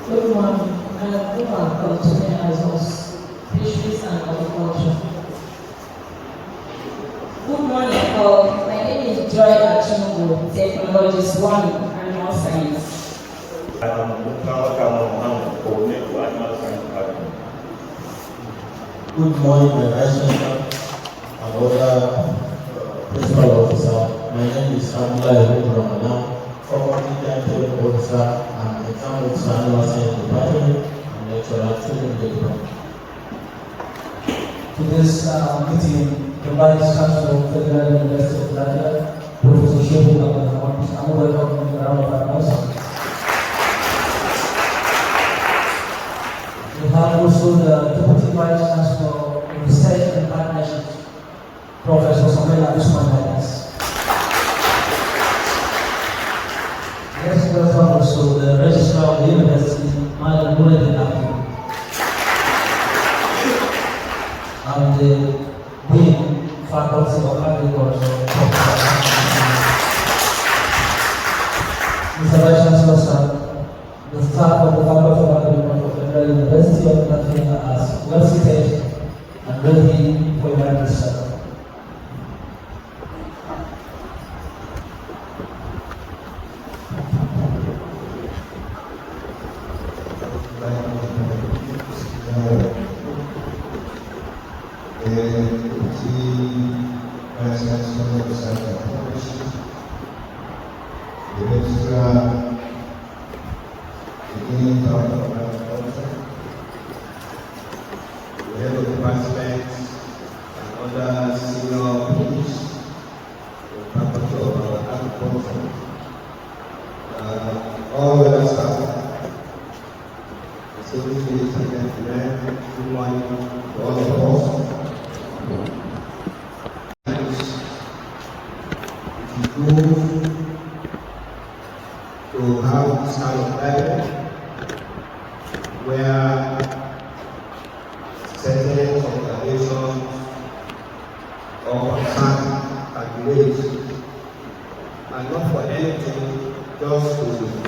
Good morning. Who are continuing as us, fisheries and agriculture. Good morning, all. My name is Joy Achingo, Technologist 1, Animal Science. Good morning, my Vice-Chancellor and other principal officer. My name is Abdul, Rahman, Faculty Timetable Officer and Exam Officer, Animal Science Department, and Lecturer Training Department. Today's meeting, the Vice-Chancellor of Federal University of Lafia, Professor Shehu, and welcome in the round of applause. We have also the Deputy Vice-Chancellor of Research and Partnerships, Professor Usman. Next, we have also the Registrar of the University, Nuradeen, Abdul, and the Dean, Faculty of Agriculture, Mr. Vice-Chancellor, sir, the staff of the Faculty of Agriculture of the Federal University of Lafia are well seated and ready for your research. The Registrar, the Dean of the Head of Department, and other senior police, the Faculty of Agriculture, all other staff, the secretaries and gentlemen, good morning to all of us. It is good to have this kind of dialogue where certain observations or concerns can be raised, and not for anything, just to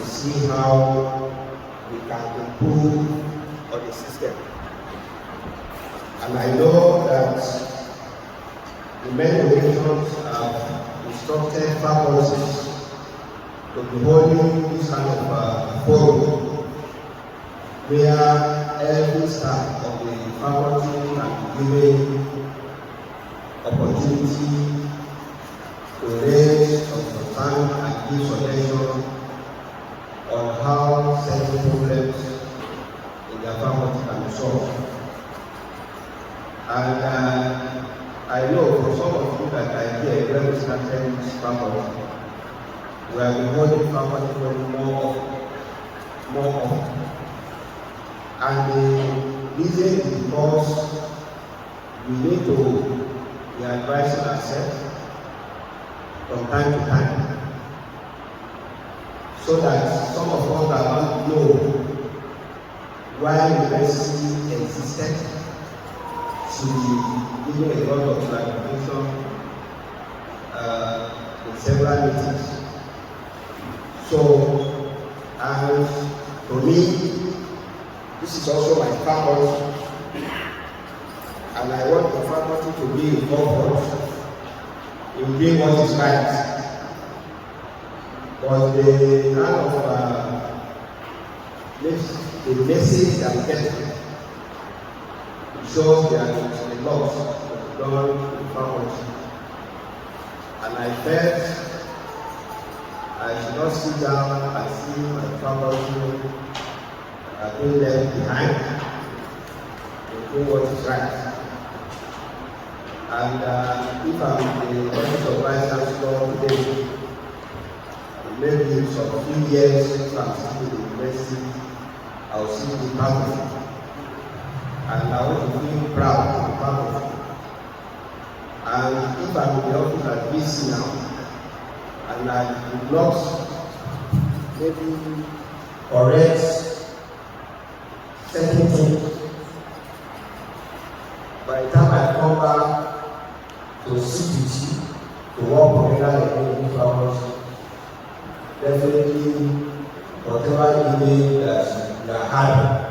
see how we can improve on the system. And I know that the many occasions have instructed faculties to be holding this kind of forum where every staff of the faculty can be given opportunity to raise some concern and give suggestions on how certain problems in their faculty can be solved. And I know for some of you that I hear when we started this faculty, we have been holding faculty forum more often. And the reason is because we need to be advising ourselves from time to time, so that some of us that don't know why university existed should be giving a lot of clarification in several meetings. So, and for me, this is also my faculty, and I want the faculty to be involved in doing what is right. But the kind of the message that we get shows there is a lot done in the faculty, and I felt I should not sit down and see my faculty being left behind in doing what is right. And if I'm in the office of Vice-Chancellor today, maybe some few years if I'm still in the university, I'll see the faculty. And I want to feel proud of the faculty. And if I'm in the office at VC now, and I do not maybe correct certain things, by the time I come back to CPT, to work together in the faculty, definitely whatever email that we are having.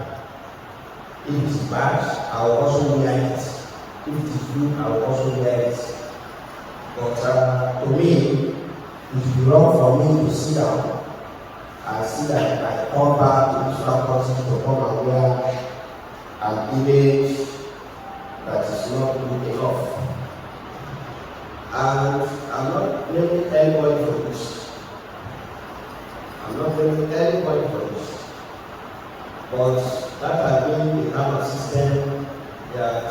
If it is bad, I will also wear it. If it is good, I will also wear it. But to me, it would be wrong for me to sit down and see that I come back to this faculty to come and wear an image that is not good enough. And I'm not blaming anybody for this. I'm not blaming anybody for this. But that has been the kind of system that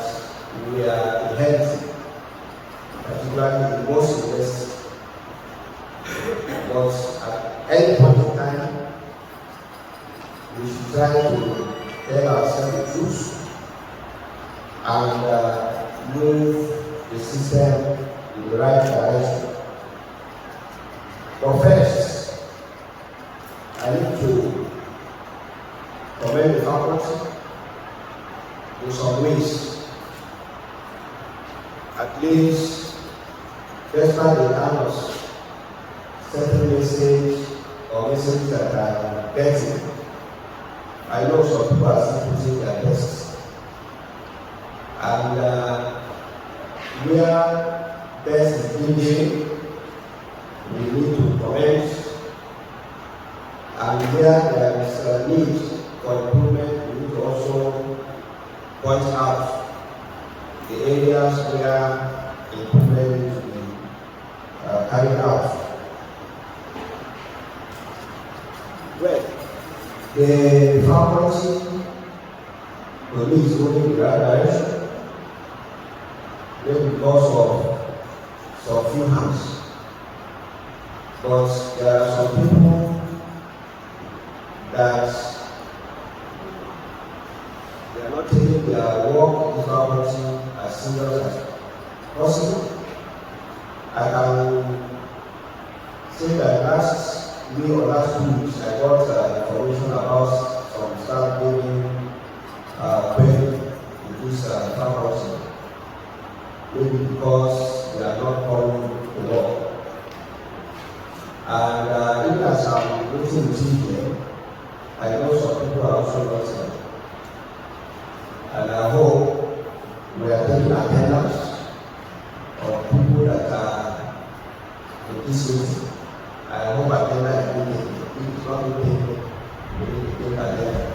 we are inheriting, particularly in most universities. But at any point in time, we should try to tell ourselves the truth and move the system in the right direction. But first, I need to commend the faculty in some ways. At least, despite the kind of certain message or messages that are getting, I know some people are still putting their best. And where best is being, we need to comment. And where there is a need for improvement, we need to also point out the areas where improvement needs to be carried out. Well, the faculty to me is going in the right direction, maybe because of some few hands. But there are some people that they are not taking their work in the faculty as serious as possible. I can say that last week or last 2 weeks I got information about some staff being paid in this faculty, maybe because they are not following the law. And even as I'm waiting with you here, I know some people are also not here. And I hope we are taking attendance of people that are in this meeting. I hope attendance is being taken. If it's not being taken, we need to take attendance.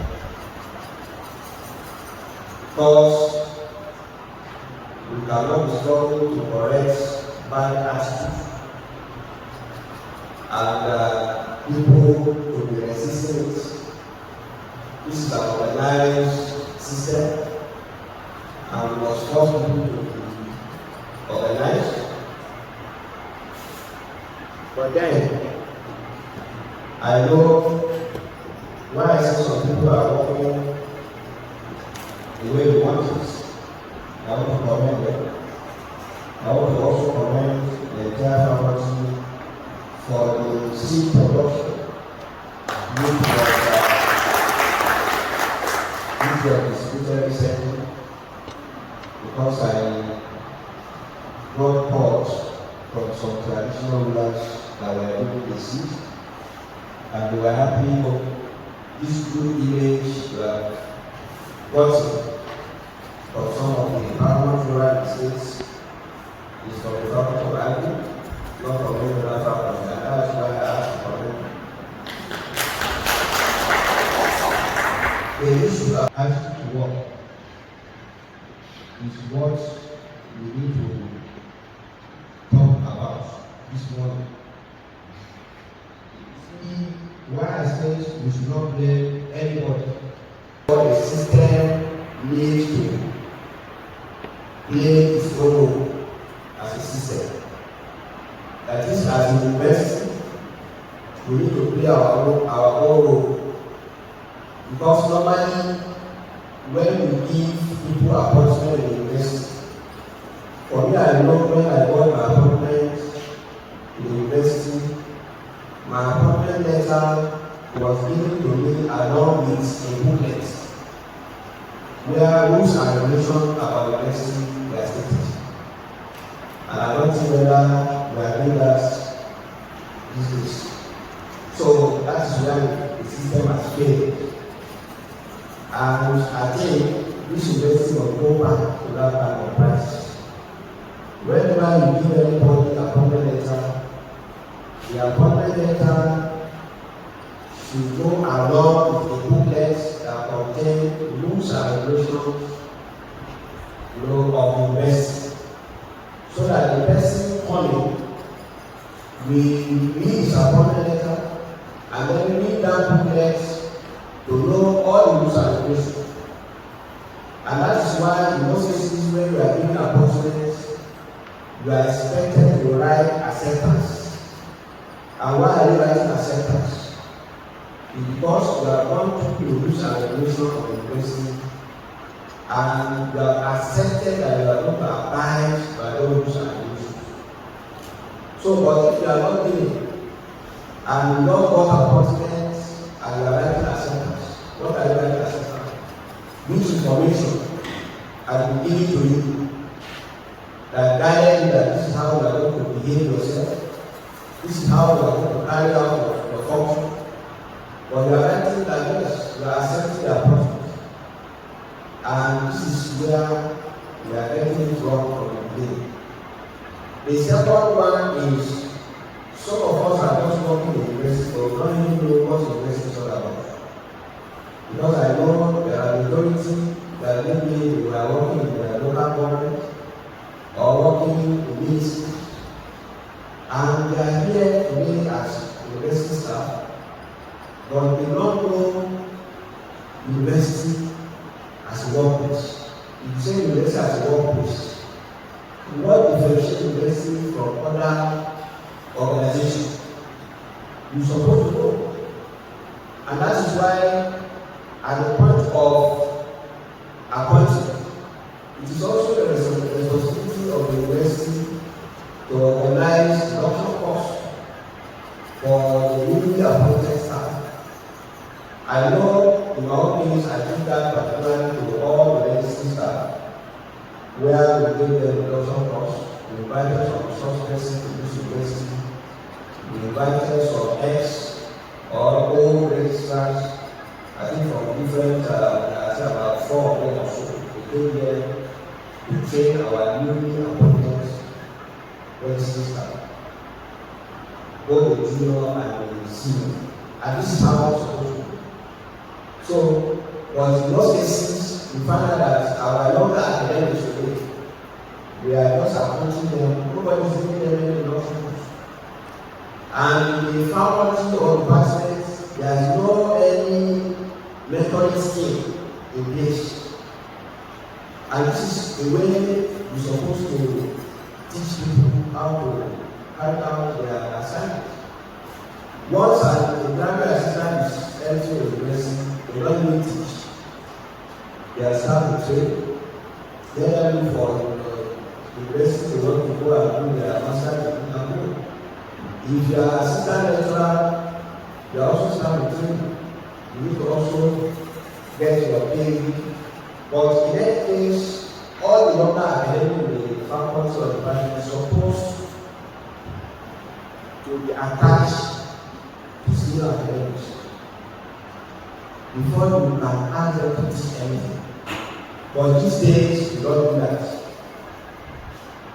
Because we cannot be struggling to correct bad attitudes and people to be resisting it. This is an organized system, and we must force people to be organized. But then, I know when I see some people are working the way we want it, I want to commend them. I want to also commend the entire faculty for the seed production, which was distributed recently, because I got calls from some traditional rulers that were able to see, and they were happy of this good image that gotten from some of the paramount rural estates is from the faculty of Abdu, not from any other faculty, and that's why I asked for them. The issue of attitude to work is what we need to talk about this morning. See, why I say we should not blame anybody. What the system needs to play its role as a system. That is, as an university, we need to play our own role. Because normally, when we give people appointment in the university, for me, I know when I got my appointment in the university, my appointment letter was given to me along with a booklet where rules and regulations about the university were stated. And I don't think whether we are doing that these days. So that is why the system has failed. And I think this university will go back to that kind of practice. Whenever you give anybody a appointment letter, the appointment letter should go along with a booklet that contains rules and regulations of the university, so that the person coming will read his appointment letter and then read that booklet to know all the rules and regulations. And that is why in most cases when you are giving appointments, you are expected to write acceptance. And why are you writing acceptance? Because you are going to the rules and regulations of the university, and you have accepted that you are going to abide by those rules and regulations. So, but if you are not doing and you don't got appointments and you are writing acceptance, what are you writing acceptance? Which information has been given to you that guided you that this is how you are going to behave yourself, this is how you are going to carry out your function. But you are writing that yes, you are accepting the appointment. And this is where we are getting it wrong from the beginning. The second one is some of us are just working in the university, but we don't even know what the university is all about. Because I know there are majority that maybe we are working in the local government or working in ministries, and they are here today as university staff, but they don't know university as a workplace. If you say university as a workplace, what differentiates university from other organizations? You're supposed to know. And that is why at the point of appointment, it is also the responsibility of the university to organize induction course for the newly appointed staff. I know in my own case, I did that particularly to all the registry staff, where we gave them induction course. We invited some resource persons to this university. We invited some ex or old registrars, I think from different, I think about 4 of them or so. We came here to train our newly appointed registry staff, both the junior and the senior. And this is how it's supposed to be. So, but in most cases, we find out that our younger academics today, we are just approaching them, nobody is giving them any induction. And in the faculty or department, there is no any mentoring scheme in place. And this is the way we're supposed to teach people how to carry out their assignment. Once a graduate assistant is entering the university, they don't even teach. They are starting to train. They are looking for the university to want to go and do their master's degree. If you are assistant lecturer, you are also starting training. You need to also get your pay. But in that case, all the other academic in the faculty or department is supposed to be attached to senior academics before you can ask them to teach anything. But these days, you don't do that.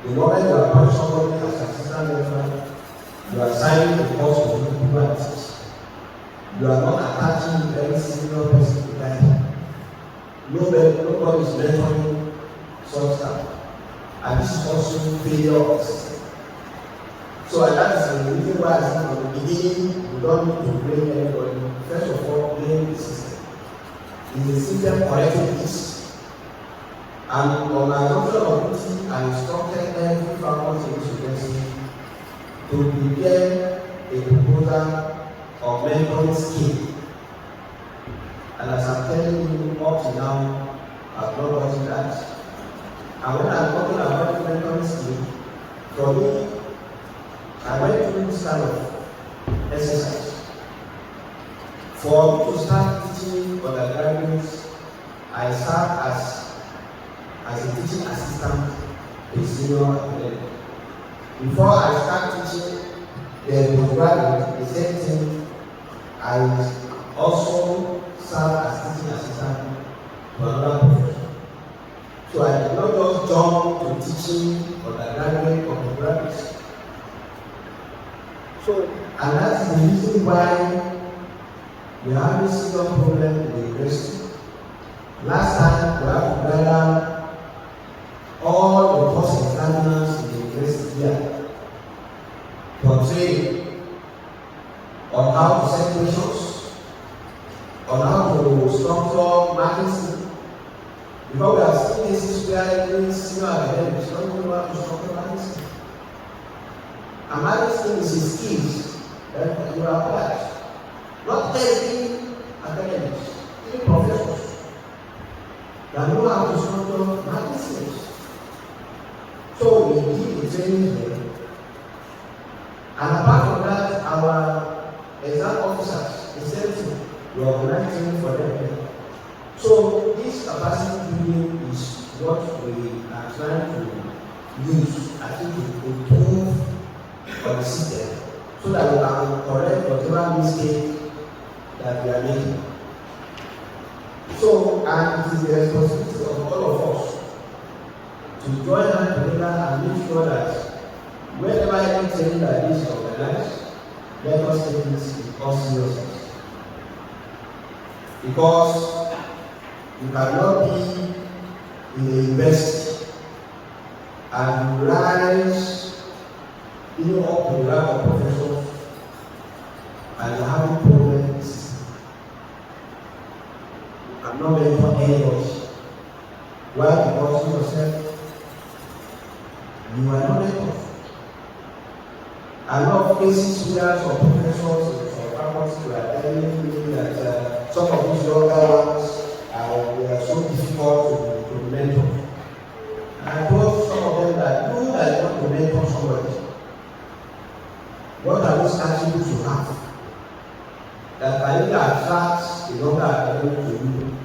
The moment you appoint somebody as assistant lecturer, you are signing the course of the people and teach. You are not attaching any senior person to that. Nobody is mentoring such stuff. And this is also failure of the system. So that is the reason why I said from the beginning, you don't need to blame anybody. First of all, blame the system. Is the system correcting this? And on my adoption of duty, I instructed every faculty in this university to prepare a proposal of mentoring scheme. And as I'm telling you, up to now, I've not gotten that. And when I'm talking about the mentoring scheme, for me, I went through this kind of exercise. For me to start teaching undergraduates, I served as a teaching assistant in senior academic. Before I start teaching the postgraduate, the same thing, I also serve as teaching assistant to another profession. So I did not just jump to teaching undergraduate or postgraduate. So, and that is the reason why we are having serious problem in the university. Last time we have to gather all the course examiners in the university here for training on how to set questions, on how to structure marking scheme. Because we have seen cases where even senior academics don't know how to structure marking scheme. And marking scheme is a skill that you are applied. Not every academic, even professors, that know how to structure marking schemes. So we give the training here. And apart from that, our exam officers, the same thing, we organize training for them here. So this capacity building is what we are trying to use, I think, to improve on the system so that we can correct whatever mistake that we are making. So, and it is the responsibility of all of us to join hands together and make sure that whenever any training like this is organized, let us take this with all seriousness. Because you cannot be in a university and you rise even up to the rank of professors and you're having problems. You cannot mentor anybody. Why? Because you yourself, you are not mentors. A lot of cases where some professors in some faculty were telling me that some of these younger ones are so difficult to mentor. And I told some of them that who does want to mentor somebody? What are those attributes you have that can either attract a younger academic to you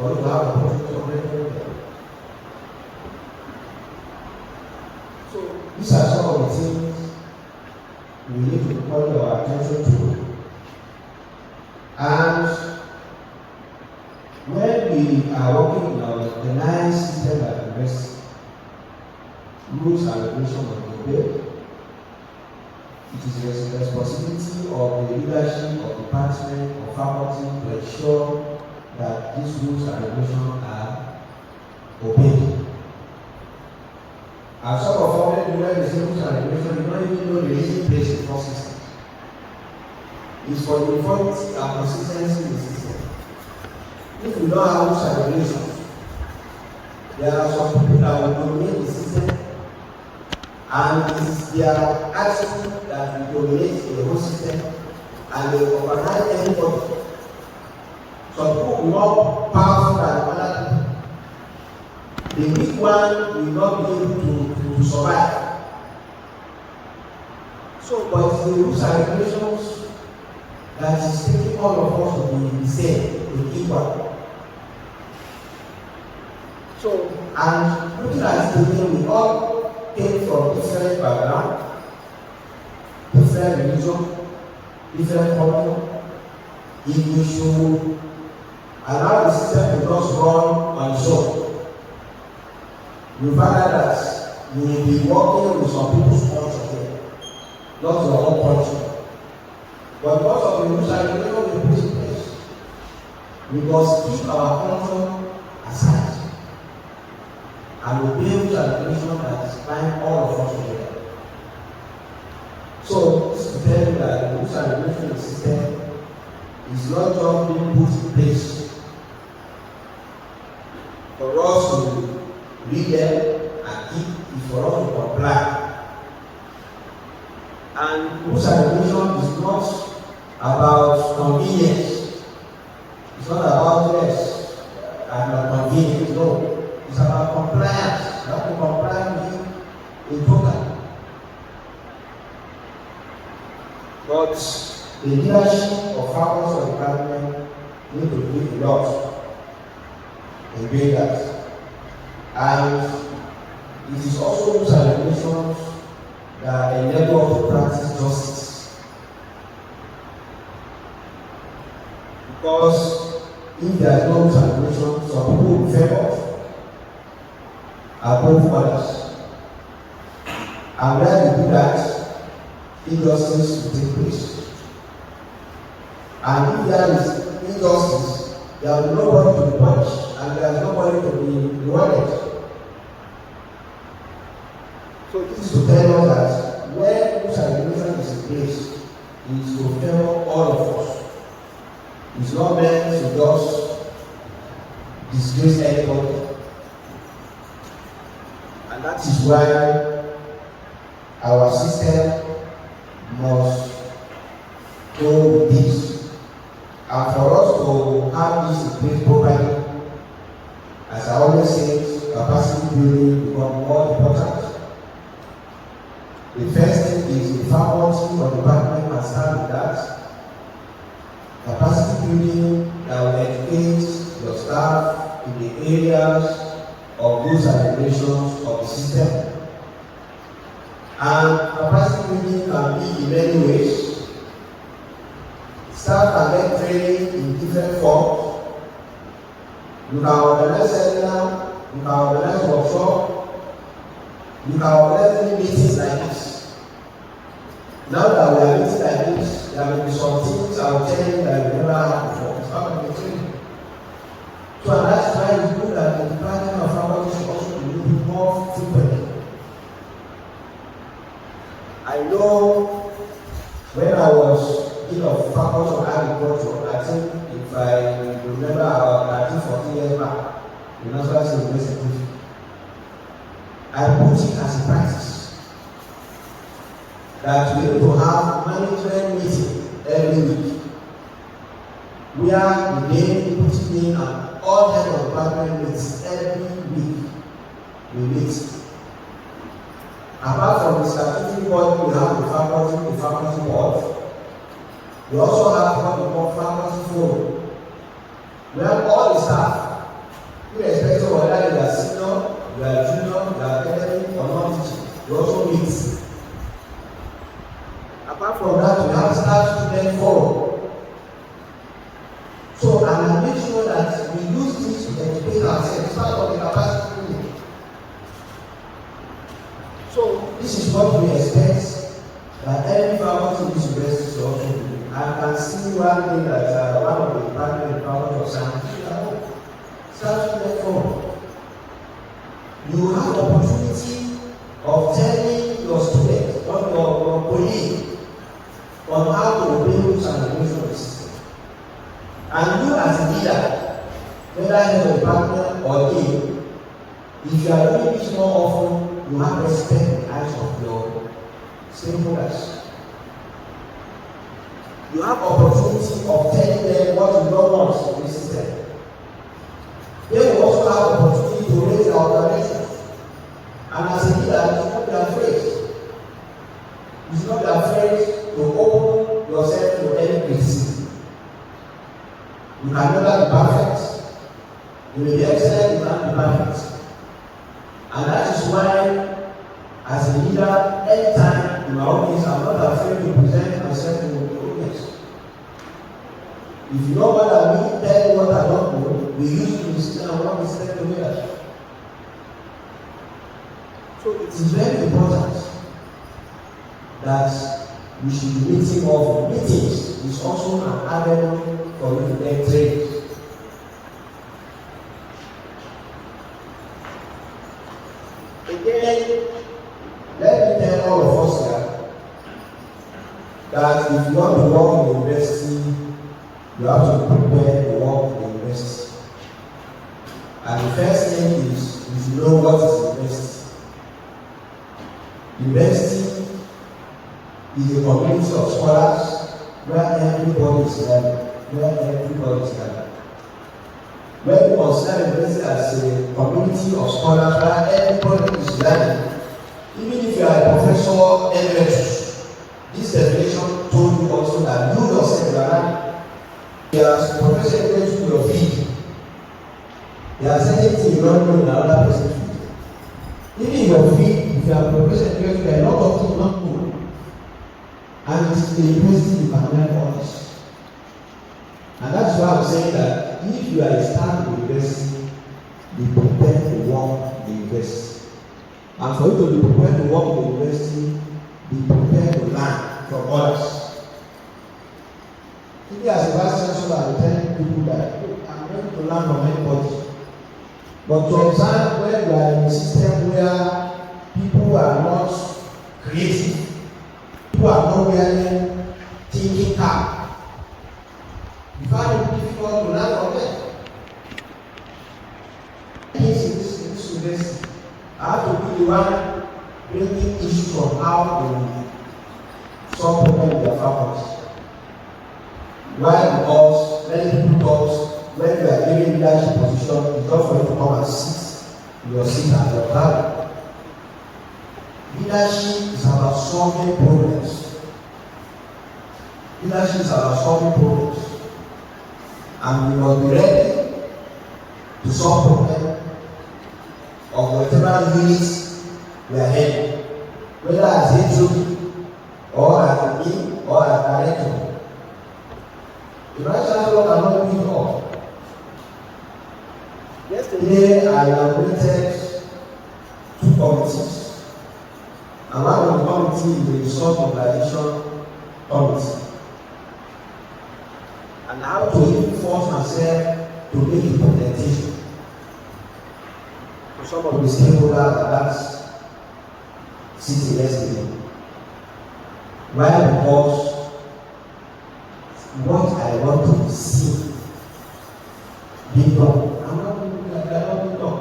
or to have a opportunity of mentoring them? So these are some of the things we need to call our attention to. And when we are working in our organized system at the university, rules and regulations must be obeyed. It is the responsibility of the leadership of the department or faculty to ensure that these rules and regulations are obeyed. And some of them, when they say rules and regulations, you don't even know the reason place in the system. It's for the uniformity and consistency in the system. If you don't have rules and regulations, there are some people that will dominate the system, and it's their attitude that will dominate the whole system, and they will override anybody. Some people will be more powerful than other people. The weak one will not be able to survive. So, but it's the rules and regulations that is taking all of us to be the same, to equal. So, and looking at it again, we all came from different backgrounds, different religion, different culture. If we should allow the system to just run on its own, you find out that you will be working with some people's culture here, not your own culture. But because of the rules and regulations we put in place, we must keep our culture aside and obey rules and regulations that bind all of us together. So, this is to tell you that the rules and regulations system is not just being put in place for us to read them and keep it, for us to comply. And rules and regulations is not about convenience. It's not about yes and convenience. No. It's about compliance. You have to comply with it in total. But the leadership of faculty of the government need to do a lot in doing that. And it is also rules and regulations that enable us to practice justice. Because if there is no rules and regulations, some people will favor above others. And when you do that, injustice will take place. And if there is injustice, there will be nobody to be punished, and there is nobody to be rewarded. So this is to tell us that when rules and regulations is in place, it is to favor all of us. It's not meant to just disgrace anybody. And that is why our system must go with this. And for us to have this in place properly, as I always say, capacity building becomes more important. The first thing is the faculty or department must start with that. Capacity building that will educate your staff in the areas of rules and regulations of the system. And capacity building can be in many ways. Staff can get training in different forms. You can organize seminar, you can organize workshop, you can organize meetings like this. Now that we are meeting like this, there will be some things I will tell you that you never had before. It's part of the training. So and that's why it's good that the department of faculty should also be a little bit more frequent. I know when I was dean of faculty of agriculture, I think if I remember about 13, 14 years back, in National University, I put it as a practice that we need to have management meeting every week, where the day put in and all head of department meets every week. We meet. Apart from the statutory body, we have the faculty board. We also have what we call faculty forum, where all the staff, irrespective of whether you are senior, you are junior, you are academic or non-teaching, we also meet. Apart from that, we have staff student forum. So, and I make sure that we use this to educate ourselves, part of the capacity building. So, this is what we expect that every faculty in this university should also do. I can see one thing that one of the department of faculty of science, staff student forum. You have the opportunity of telling your students, or your colleague, on how to obey rules and regulations of the system. And you as a leader, whether head of department or dean, if you are doing this more often, you have respect in the eyes of your stakeholders. You have opportunity of telling them what you don't want in the system. They will also have opportunity to raise their organizations. And as a leader, you should not be afraid. You should not be afraid to open yourself to any criticism. You can never be perfect. You may be excellent, you can't be perfect. And that is why, as a leader, anytime in my office, I'm not afraid to present myself to the audience. If you don't bother me, tell me what I don't know, we use to listen and work with them together. So it is very important that we should be meeting more. Meetings is also an avenue for you to get trained. Again, let me tell all of us here that if you want to work in the university, you have to prepare to work in the university. And the first thing is you should know what is university. University is a community of scholars where everybody is learning. When you consider university as a community of scholars where everybody is learning, even if you are a professor emeritus, this definition told you also that you yourself are learning. You are professor emeritus in your field. There are certain things you don't know in another person's field. Even in your field, if you are a professor emeritus, there are a lot of things you don't know. And it's the university you can learn all this. And that's why I'm saying that that if you are a staff in the university, be prepared to work in the university. And for you to be prepared to work in the university, be prepared to learn from others. Today, as a Vice-Chancellor, I will tell people that I'm ready to learn from anybody. But to observe where you are in a system where people are not creative, people are not wearing thinking cap, you find it difficult to learn from them. In this university, I have to be the one bringing issues from how they solve problems in their faculty. Why? Because many people thought when you are given leadership position, it's not for you to come and sit in your seat and your value. Leadership is about solving problems. Leadership is about solving problems. And we must be ready to solve problems of whatever unit we are in, whether as HOD or as a dean or as a director. The Vice-Chancellor cannot do it all. Yesterday, I inaugurated 2 committees, and one of the committees is the Resource Mobilization Committee. And I have to even force myself to make a presentation to some of the stakeholders that sitting yesterday. Why? Because what I want to see being done, I'm not looking at that being done.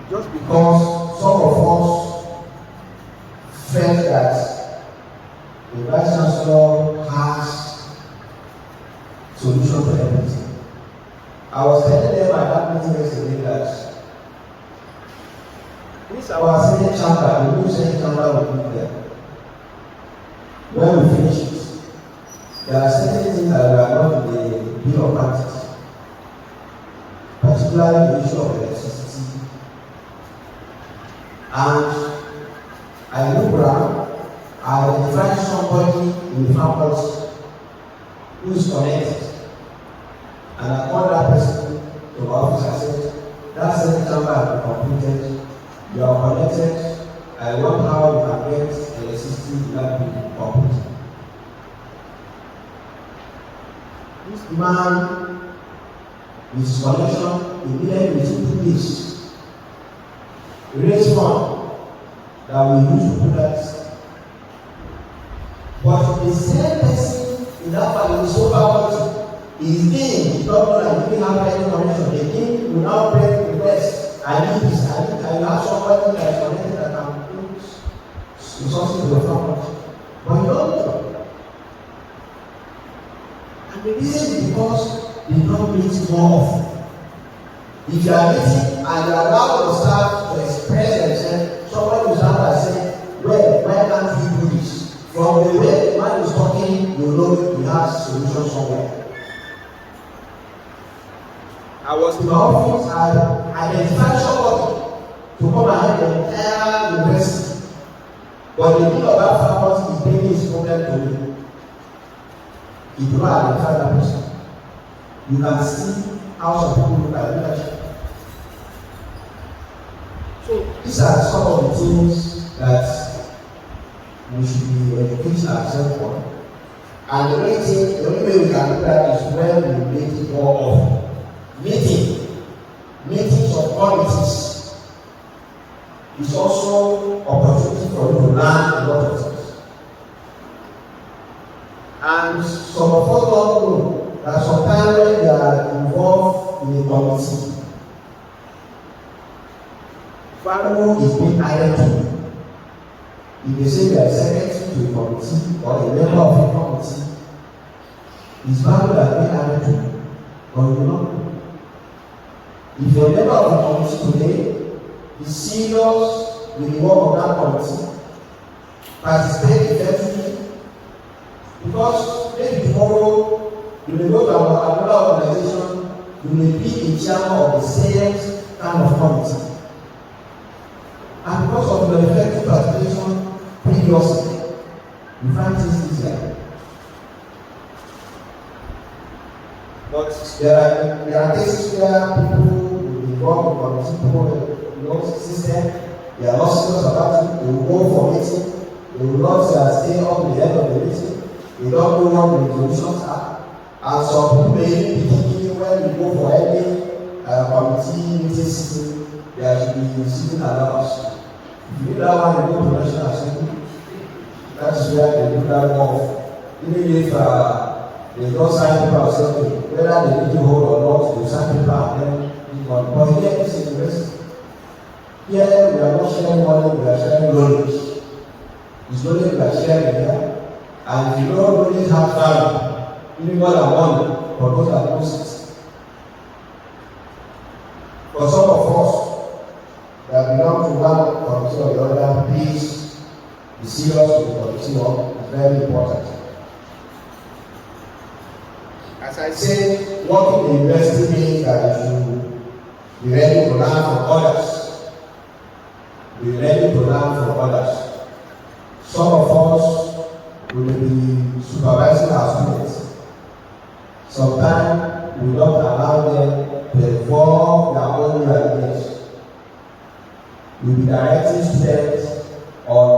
Just because some of us felt that the Vice-Chancellor has solution to everything. I was telling them at that meeting yesterday that this our Senate chamber, the new Senate chamber will be there. When we finish it, there are certain things that we are not in the bill of practice, particularly the issue of electricity. And I look around, I identify somebody in the faculty who is connected, and I call that person to my office. I said, that Senate chamber has been completed, you are connected, I want how you can get electricity in that building complete. This man, with his connection, immediately within 2 days, raised fund that we use to do that. But the same person in that family so powerful, his name is not known and didn't have any connection. The king will now bring request. I need this, I have somebody that is connected that can put resources to the family. But you don't know. And the reason is because they don't meet more often. If you are meeting and you are allowed to start to express themselves, somebody will start by saying, well, why can't we do this? From the way the man is talking, you know he has solution somewhere. I was in my office, I identified somebody to come ahead the entire university. But the deal of that faculty is bringing his problem to me. If you don't identify that person, you can see how some people look at leadership. So these are some of the things that we should be educating ourselves on. And the only way we can do that is when we make it more often. Meetings of committees is also opportunity for you to learn a lot of things. And some of us don't know that sometimes when they are involved in a committee, value is being added to. If they say you are secretary to a committee or a member of a committee, is value that being added to, but you will not know. If you're a member of the committee today, be serious with the work of that committee, participate effectively, because maybe tomorrow you may go to another organization, you may be in chairman of the same kind of committee. And because of your effective participation previously, you find things easier. But there are cases where people will be involved in community system. They are not serious about it. They will go for meeting. They will not stay up to the end of the meeting. They don't know what the resolutions are. And some people may even be thinking when you go for any committee meeting system, there should be sitting allowance. If you do that one, you go to National Assembly. That is where they do that more. Even if they don't sign paper or something, whether they need to hold or not, they sign paper and then it's on. But here is the university. Here we are not sharing money, we are sharing knowledge. It's knowledge we are sharing here. And if you don't really have value, even more than money, for those that lose it. For some of us that belong to one committee or the other, please be serious with the committee work. It's very important. As I said, working in the university means that you should be ready to learn from others. Be ready to learn from others. Some of us will be supervising our students. Sometimes we don't allow them to evolve their own ideas. We'll be directing students on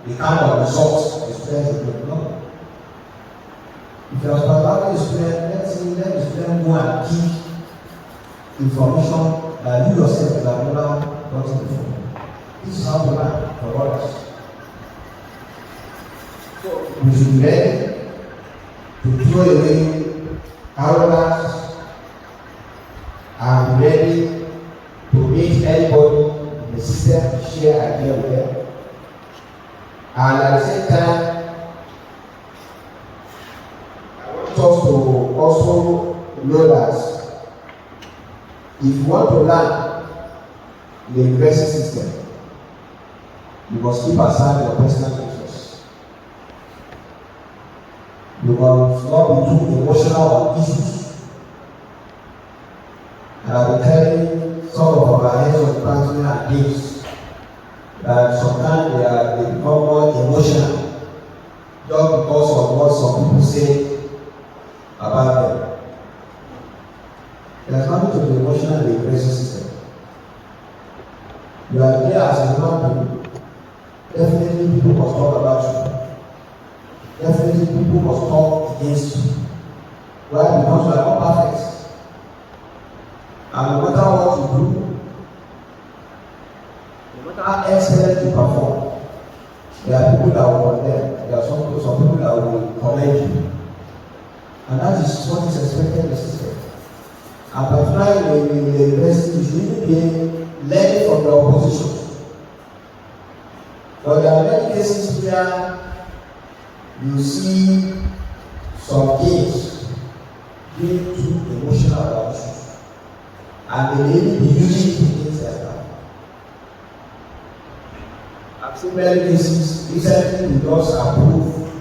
the kind of results the students will know. If you are supervising a student, let the student go and give information that you yourself have never gotten before. This is how to learn for others. So we should be ready to throw away arrogance and be ready to meet anybody in the system, share ideas with them. And at the same time, I want us to also know that if you want to learn in the university system, you must keep aside your personal interests. You must not be too emotional on issues. And I've been telling some of our heads of department and deans that sometimes they become more emotional just because of what some people say about them. There's nothing to be emotional in the education system. You are there as a human being. Definitely people must talk about you. Definitely people must talk against you. Why? Because you are not perfect. And no matter what you do, no matter how excellent you perform, there are people that will condemn. There are some people that will commend you. And that is what is expected in the system. And particularly in the university, you should be learning from the opposition. But there are many cases where you see some kids being too emotional about issues, and they may even be using it against their life. I've seen many cases. Recently, we just approved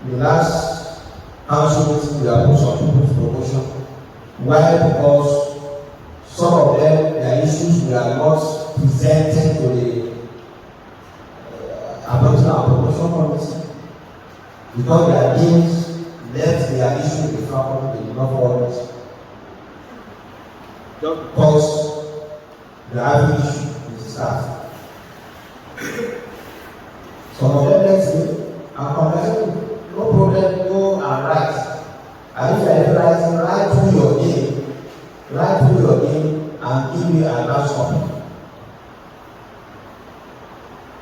the last council meeting, we approved some people's promotion. Why? Because some of them, their issues were not presented to the appointment and promotion committee, because their deans left their issue in the faculty, they did not forward it. Just because they have an issue with the staff. Some of them left me and commented, no problem, go and write. And if I write, write through your name. Write through your name and give me an answer.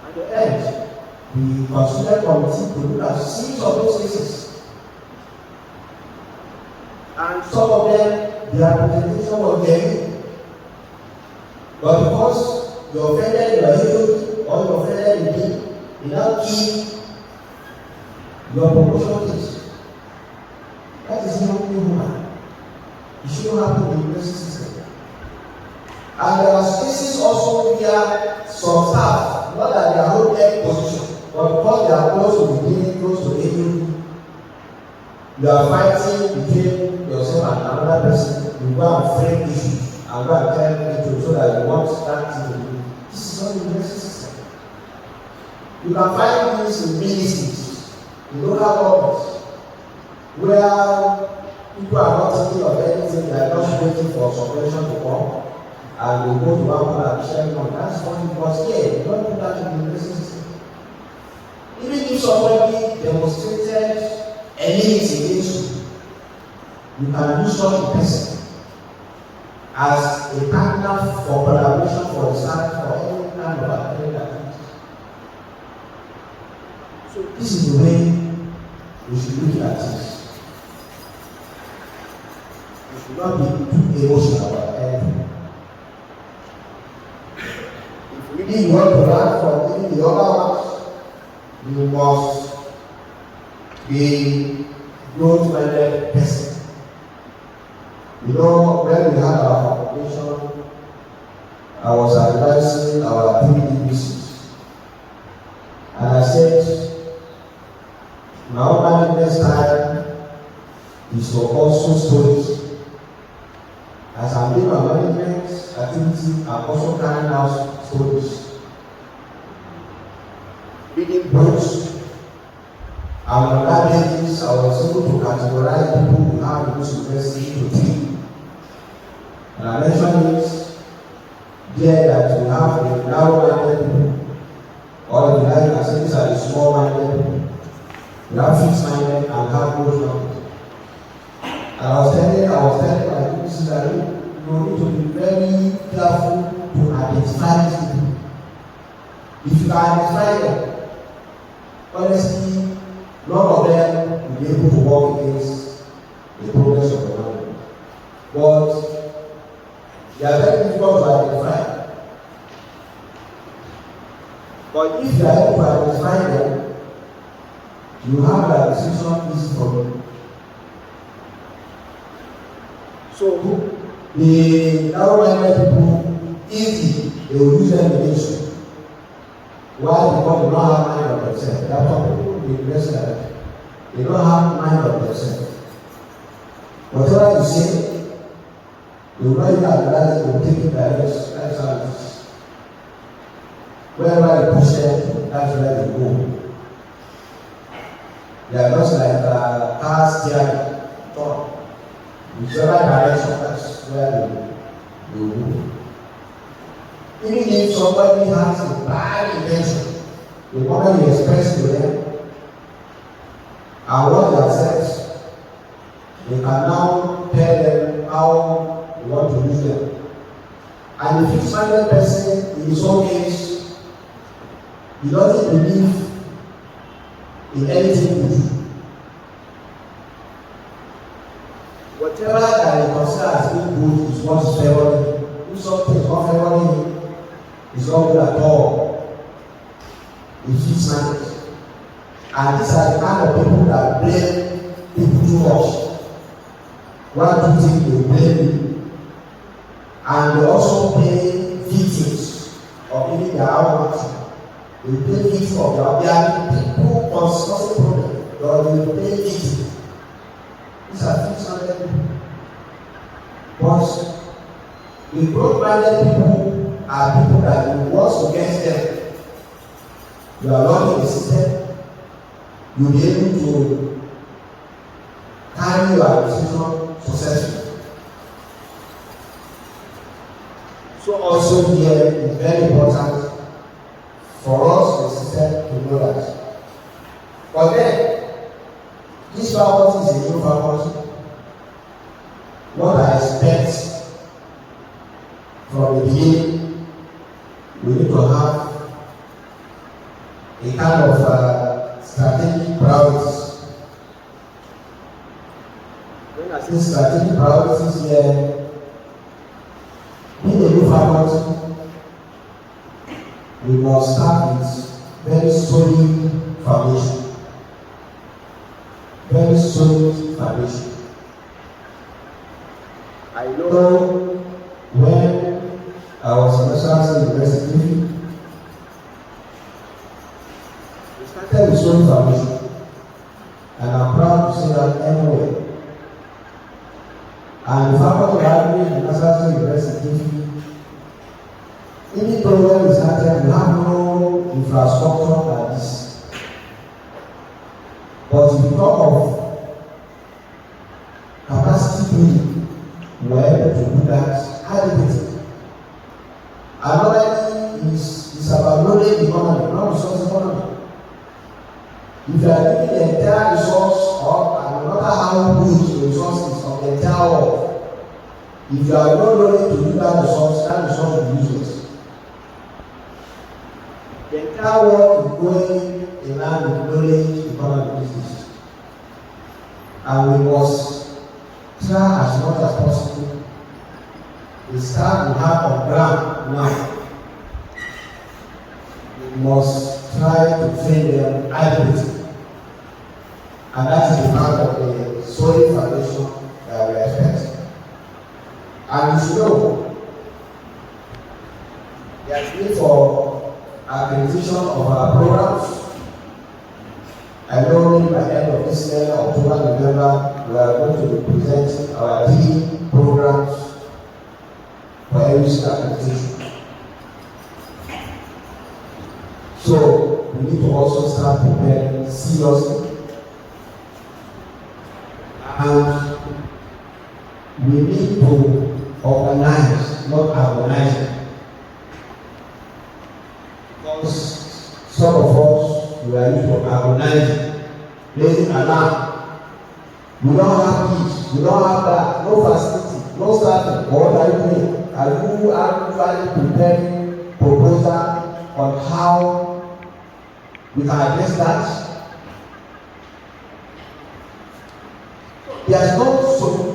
At the end, the consular committee to look at series of those cases. And some of them, their presentation was genuine. But because you offended your HOD or you offended the dean, you now keep your promotion case. That is not human. It shouldn't happen in the university system. And there are cases also where some staff, not that they are holding position, but because they are close to the beginning, close to the HOD, you are fighting between yourself and another person. You go and frame issues and go and tell people so that you want that thing to do. This is not the university system. You can find this in ministries, in local governments, where People are not thinking of anything, they are just waiting for subvention to come and they go to one corner and share money. That's funny because here, you don't do that in the university system. Even if somebody demonstrated anything against you, you can use such a person as a partner for collaboration for research for any kind of academic activity. So this is the way we should look at this. We should not be too emotional about anything. If really you want to learn from even the other ones, you must be growth-minded person. You know, when we had our foundation, I was advising our 3D business. And I said, my own next time is to also stories. As I'm doing my management activity, I'm also carrying out stories. Reading books. And on that basis, I was able to categorize people who have in this university to 3. And I mentioned it there that we have the narrow-minded people, or if you like, I say these are the small-minded people. We have fixed-minded and have growth-minded. And I was telling my people that you need to be very careful to identify these people. If you can identify them, honestly, none of them will be able to work against the progress of the government. But they are very difficult to identify. But if you are able to identify them, you have that decision easy for you. So the narrow-minded people, easy, they will use them against you. Why? Because they don't have mind of themselves. There are some people in the university, they don't have mind of themselves. Whatever you say, they will not even analyze it, they will take it direct. That's how it is. Wherever you push them, that's where they go. They are just like cars steering, turn. Whichever direction, that's where they will go. Even if somebody has a bad intention, the moment you express to them and what they accept, they can now tell them how you want to use them. And the fixed-minded person, in his own case, he doesn't believe in anything good. Whatever that he considers as being good is what is favoring him. If something is not favoring him, it's not good at all. It's fixed-minded. And these are the kind of people that blame people too much. One do thing, they blame you. And they also blame victims of even their own action. They blame victims of their own. They are people causing problems, but they blame victims. These are fixed-minded people. But the growth-minded people are people that you want to get them. You are learning the system. You'll be able to carry your decision successfully. So also here is very important for us the system to know that. But then, this faculty is a new faculty. What I expect from the beginning, we need to have a kind of strategic priorities. When I say strategic priorities here, being a new faculty, we must start with very solid foundation. Very solid foundation. I know when I was in Alhassan University, we started with solid foundation, and I'm proud to say that anyway. And the faculty of Agri in Alhassan University, any program is started, we have no infrastructure like this. But if you talk of capacity were able to do that adequately. Another is about knowledge economy, not resource economy. If you are giving the entire resource, or no matter how good the resource is of the entire world, if you are not willing to do that resource will be useless. The entire world is going in line with knowledge economy business. And we must try as much as possible. The staff we have on ground now, we must try to train them adequately. And that is the part of the solid foundation that we expect. And you should know, there is need for accreditation of our programs. I know by the end of this year, October, November, we are going to be presenting our 3 programs for every accreditation. So we need to also start preparing seriously. And we need to organize, not agonize. Because some of us, we are used to agonizing, raising alarm. We don't have this, we don't have that, no facility, no starting. What are you doing? Are you actually preparing proposal on how we can address that? There's no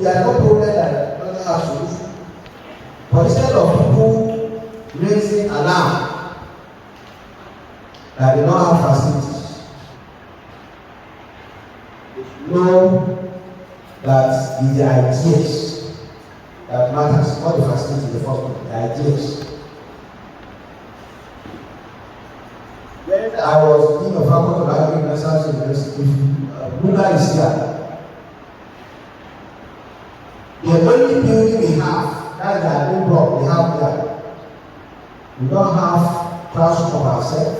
problem that doesn't have solution. But instead of people raising alarm that they don't have facilities, they know that it's the ideas that matters, not the facilities in the first place, the ideas. When I was in the faculty of agriculture university, Buddha is here. The only building we have, that's the admin block we have there. We don't have classroom of ourselves.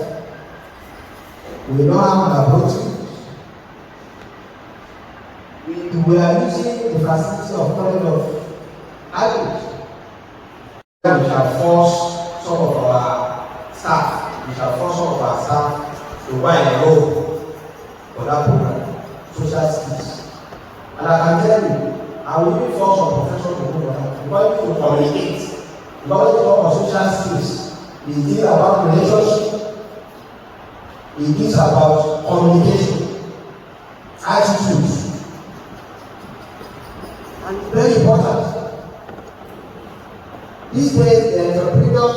We don't have laboratory. We are using the facility of College of Agriculture. We shall force some of our staff, to go and enroll for that program, social skills. And I can tell you, I will even force some professors to do that. Because to communicate, because to talk about social skills, it is about relationship, it is about communication, attitude. And it's very important. These days, the entrepreneurial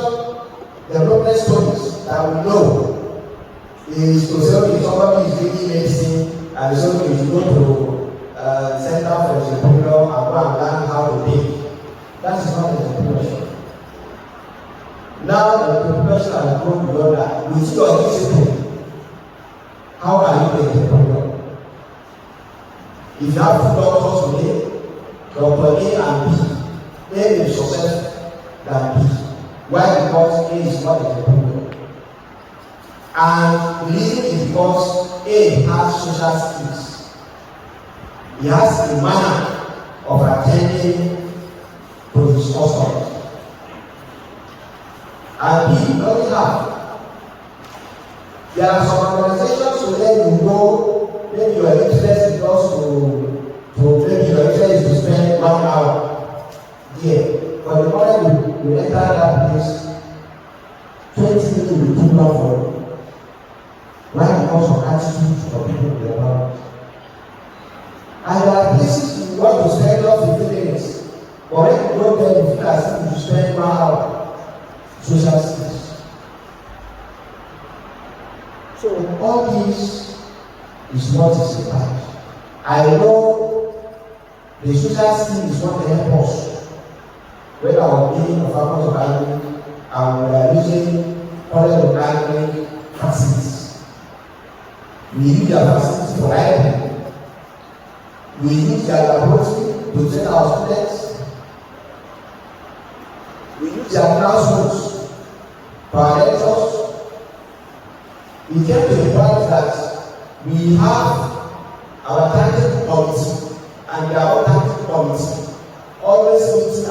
development stories that we know is to say, okay, somebody is doing medicine and somebody is going to Center for Entrepreneur and go and learn how to think. That is not entrepreneurship. Now, entrepreneurship has gone beyond that. With your discipline, how are you an entrepreneur? If you have 2 doctors today, Dr. A and B, A is successful than B. Why? Because A is not an entrepreneur. And the reason is because A has social skills. He has a manner of attending to his customers. And he doesn't have. There are some organizations where you go, maybe your interest is just maybe your interest is to spend 1 hour there. But the moment you enter that place, 20 minutes will be too long for you. Why? Because of attitude of people in the environment. And there are places you want to spend just 15 minutes, but when you go there, you feel as if you spend 1 hour. Social skills. So all this is what is about. I know the social skill is what help us. When I was being a faculty of agriculture and we are using College of Agriculture facilities, we use their facilities for library. We use their laboratory to train our students. We use their classrooms for our lectures. We came to the point that we have our tactical committee and their own tactical committee always meeting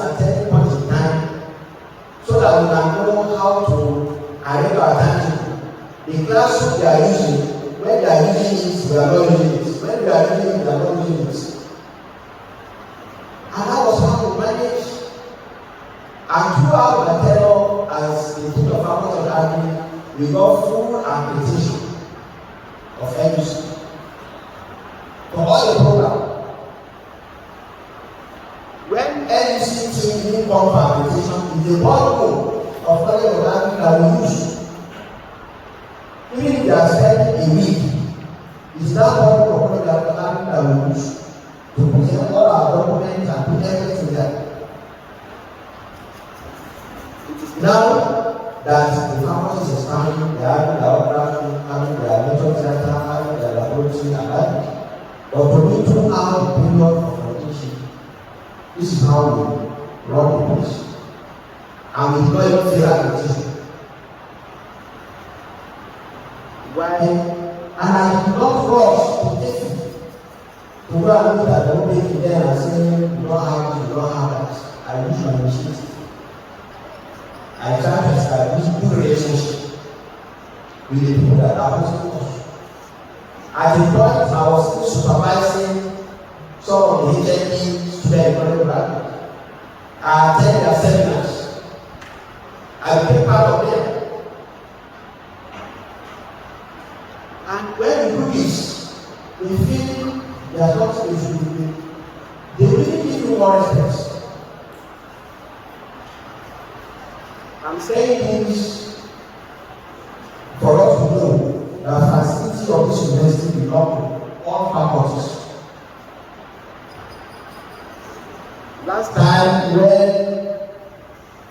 doing, they are not using it. And that was how we managed. And throughout the tenure as the Dean of Faculty of Agri, we got full accreditation of NUC for all the program. When NUC team didn't come for accreditation, it's a bundle of College of Agri that we use. Even if they are spending a week, it's that bundle of College of Agri that we use to present all our documents and put everything there. Now that the campus is expanding, they are having their own classroom, having their lecture center, having their laboratory and that. But to me, throughout the period of orientation, this is how we run the place. And we do not even fail accreditation. Why? And I do not rush to take it. To go and look at the old baby there and say, you don't have this, you don't have that. I use my initiative. I try to establish good relationship with the people that are hosting us. At the point I was still supervising some of the HND student program. I attend their seminars. I became part of them. And when we do this, we feel there's nothing we should do. They really give you more respect. I'm saying this for us to know that the facility of this university belongs to all faculties. Last time when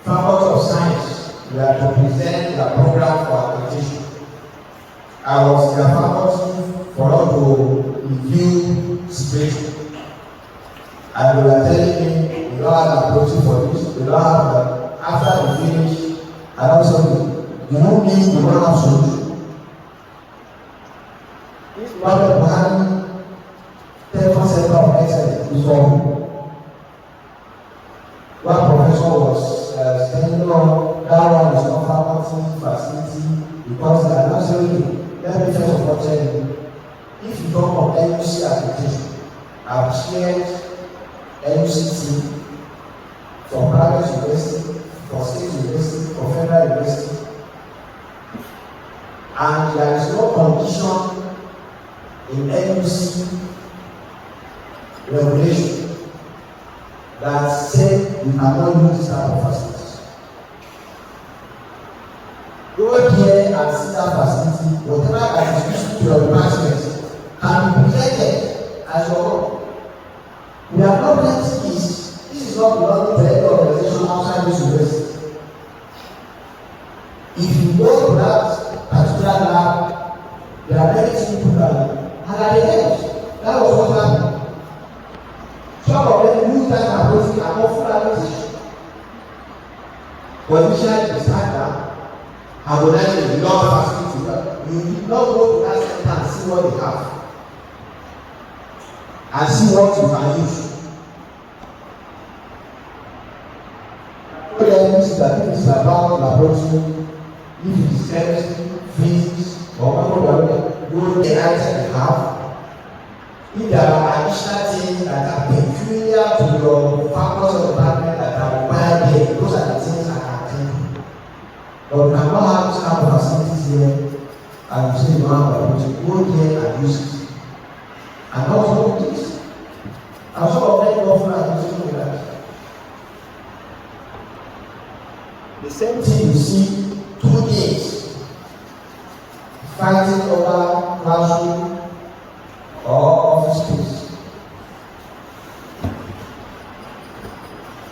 Faculty of Science were to present their program for accreditation, I was their faculty for us to review situation. And they were telling me, we don't have an approach for this, we don't have that. After we finish, and also, you don't mean you don't have solution. This model of having 10% of excellence is wrong. One professor was saying, no, that one is not faculty facility because they are not saying, let me first of all tell you, if you talk of NUC application, I've shared NUC team for private university, for state university, for federal university, and there is no condition in NUC regulation that say you cannot use this type of facilities. Go here and see that facility, whatever that is useful to your department can be presented as your own. We are not letting this is not belonging to any organization outside this university. If you go to that particular lab, there are many things to learn, and at the end, that was what happened. Some of them use that approach and offer accreditation. But initially, they start now, harmonizing the law facility. You did not go to that center and see what they have, and see what you can use. This is that this is about laboratory, if it is chemistry, physics, or whatever, go the item you have. If there are additional things that are peculiar to your faculty or department that are required here, those are the things I can attend to. But we cannot have this kind of facilities here, and you say you don't have laboratory, go there and use it. And also this. And some of them go for accusation with that. The same thing you see, 2 things fighting over classroom or office space.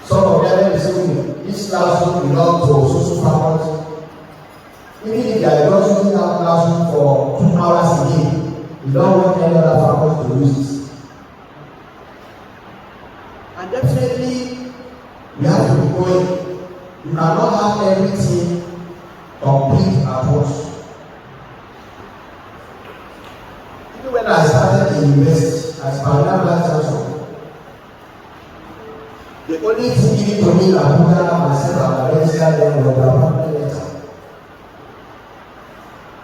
Some of them will say, this classroom belongs to social faculty. Even if they are just using that classroom for 2 hours a day, you don't want any other faculty to use it. And definitely, we have to be going. You cannot have everything complete at once. Even when I started in university as Vice-Chancellor, the only thing given to me that I put out myself and the Registrar then was the appointment letter,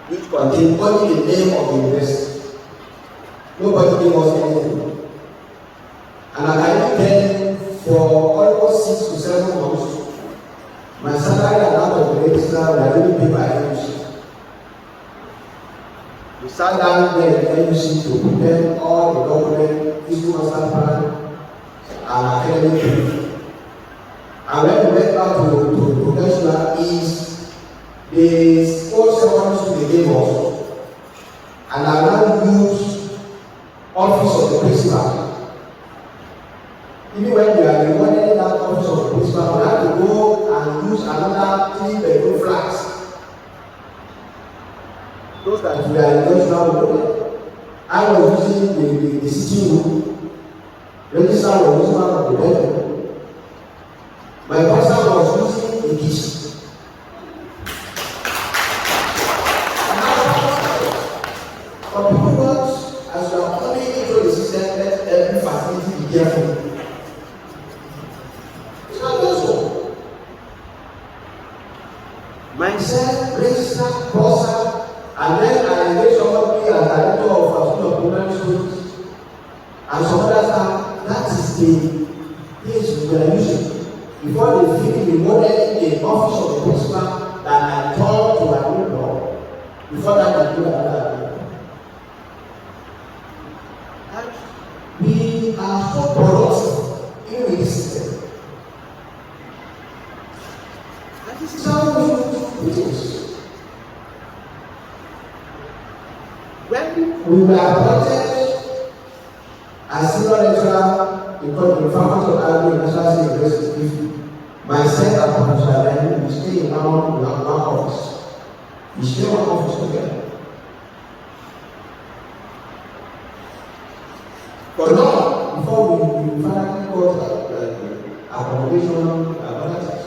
which contained only the name of the university. Nobody gave us anything. sat down there in NUC to prepare all the documents, physical master plan, and academic brief. And when we went back to Registrar, is the old secondary school they gave us, and I now use office of the principal. Even when we are rewarded in that office of the principal, we have to go and use another 3-bedroom flats. Those that we are in Registrar, I was using the sitting room. Registrar was using one of the bedroom. My pastor was using the kitchen. But people want, as you are coming into the system, let every facility be careful. It's not also. Myself, Registrar, Bossa, and then I engage somebody as director of primary schools and some other staff. That is the place we are using. Before they finish remodeling the office of the principal, that I turn to my new law. Before that, I do another. We are so porous even with this system. And this is how we do it. When we were appointed as senior lecturer in the Faculty of Agri and Natural University, myself and Professor Rahman, we stay in one office. We share one office together. But now, before we finally got accommodation and other things,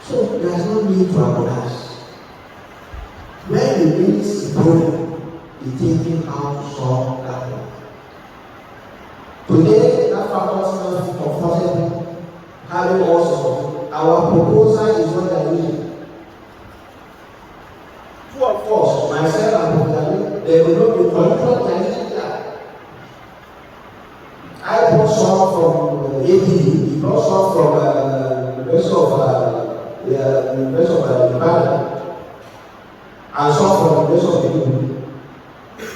so there is no need to organize. When you meet the problem, you thinking how to solve that problem. Today, that faculty is comfortable having all sorts. Our proposal is what they are using. Two of us, myself and Professor, they will not be controlled. I brought some from APU, he brought some from the rest of Ibadan, and some from the rest of the people.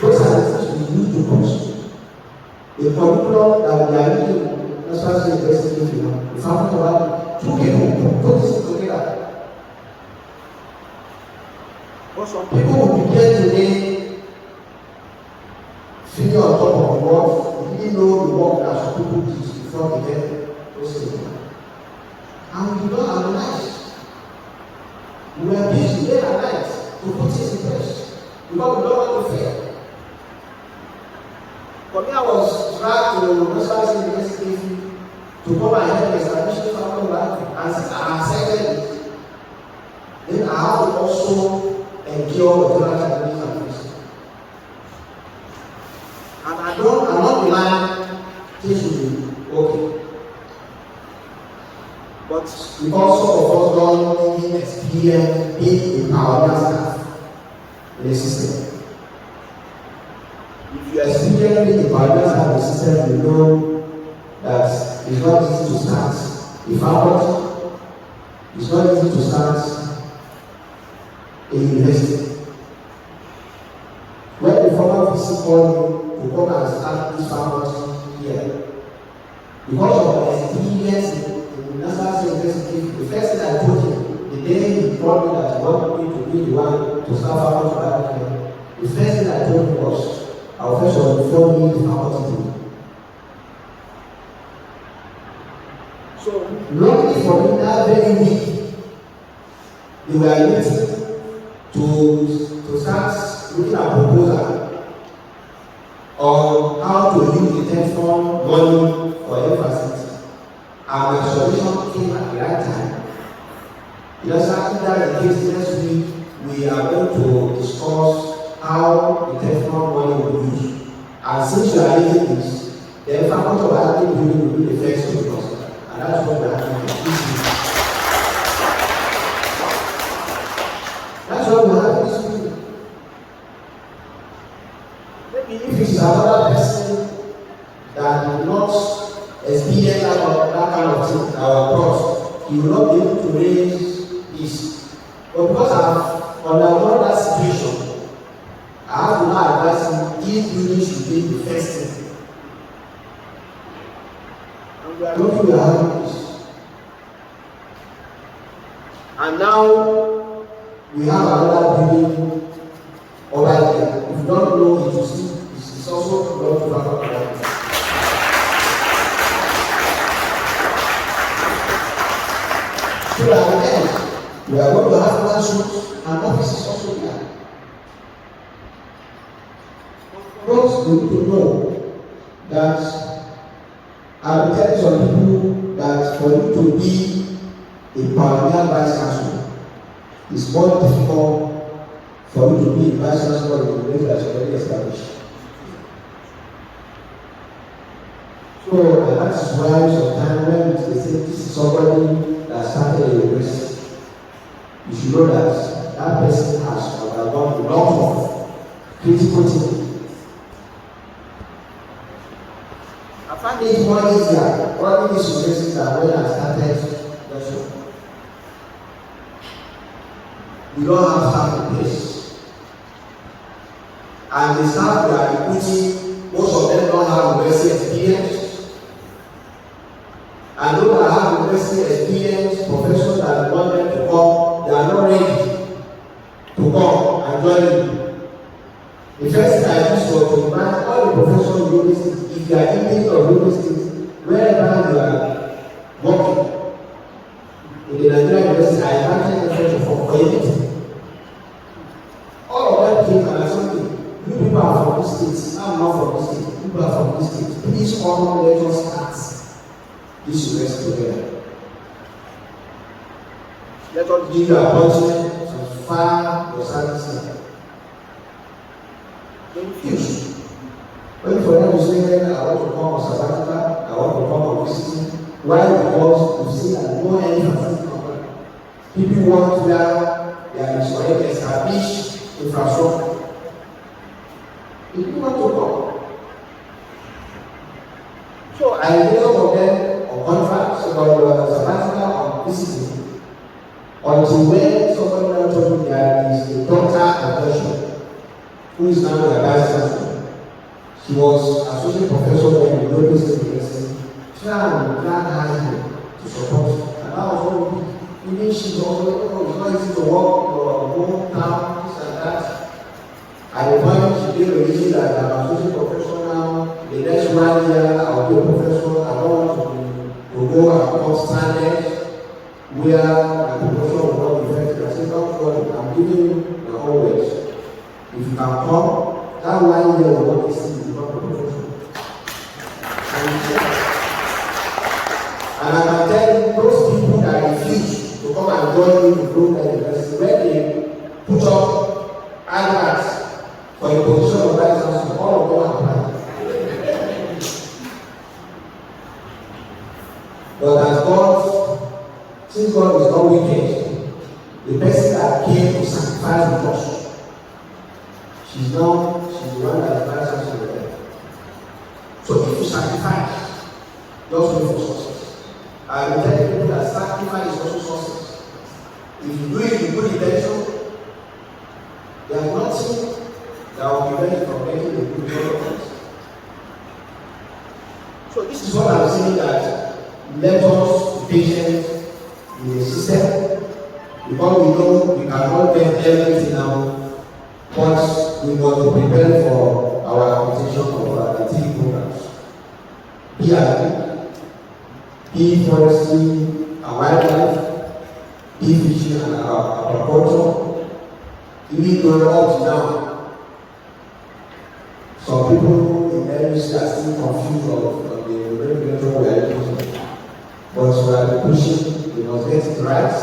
Those are the things we use to push. The curriculum that we are using, that's why I say investigation, the family of two people put this together. But some people will be here today, sitting on top of the world. We didn't know the work that some people did before they get those things. And we did not analyze. We were busy day and night to put this in place because we don't want to fail. For me, I was dragged to National University to come and help the establishment of the life, and since I accepted it, then I have to also endure the general challenges and risks. And I'm not relying things will be okay. But because some of us don't even experience being in our staff in the system. If you experience being in our staff in the system, you know that it's not easy to start. If I want, it's not easy to start a university. When the former VC called me to come and start this faculty here, because of my experience in National University, the first thing I told him, the day he told me that he wanted me to be the one to start faculty here, the first thing I told him was, our first was before me the faculty. So, luckily for me, that very week, they were meeting to start looking at proposal on how to use the telephone money for every facility. And my solution came at the right time. Just after that, in case next week, we are going to discuss how the telephone money will be used. And since you are using this, the faculty of Abdu will be the first to discuss. And that's what we are doing. That's what we have this week. Maybe if it's another person that will not experience that kind of thing, our cross, he will not be able to raise this. But because I've undergone that situation, I We are lucky we are having this. And now we have another building over here. If you don't know it, you see, it's also not to have a so at the end, we are going to have classrooms and offices also here. First, we need to know that I will tell some people that for you to be a pioneer Vice-Chancellor, it's more difficult for you to be a Vice-Chancellor in the place that's already established. So that is why sometimes when they say this is somebody that started a university, you should know that that person has undergone a lot of critical thinking. I find it more easier running these universities than when I started also. We don't have staff in place. And the staff we are recruiting, most of them don't have university experience. And those that have university experience, professors that want them to come, they are not ready to come and join you. The first thing I do was to invite all the professors in universities, if they are inmates of universities, wherever you are working in the Nigerian university, I invited them for a meeting. All of them came and I said, you people are from this state, I'm not from this state, people are from this state. Please come, let us start this university together. Let us give you an appointment to file your services. They refuse. When for them to say, I want to come on sabbatical, I want to come on visiting. Why? Because you see that no any facility company. People want where there is already established infrastructure. People want to come. So I hear some of them on contracts about sabbatical on visiting. Until when somebody now told me there is a doctor adoption who is now the Vice-Chancellor. She was associate professor in the Dakyes University. Try and plan her to support. And that was what we did. Even she's also, it's not easy to work your hometown, this and that. At the point she gave a reason that I'm associate professor now, the next 1 year I'll be a professor. I don't want to go and become stranded where my professor will not be effective. I said, don't worry, I'm giving you my own words. If you can come, that 1 year will not be seen. And I can tell you, those people that refuse to come and join me to go to the university, when they put up adverts for a position of Vice-Chancellor, all of them apply. But as God, since God is not wicked, the person that came to sacrifice with us, she's the one that is Vice-Chancellor there. So if you sacrifice, just wait for success. I will tell people that sacrifice is also success. If you do it with good intention, there is nothing that will prevent you from getting the good result. So this is what I'm saying, that let us be patient in the system, because we know we cannot get everything now, but we must be prepared for our application of our activity programs. Bee forestry and wildlife, bee fishing and aquaculture. Even going up to now, some people in areas are still confused of the regulatory we are using. But we are pushing, we must get it right,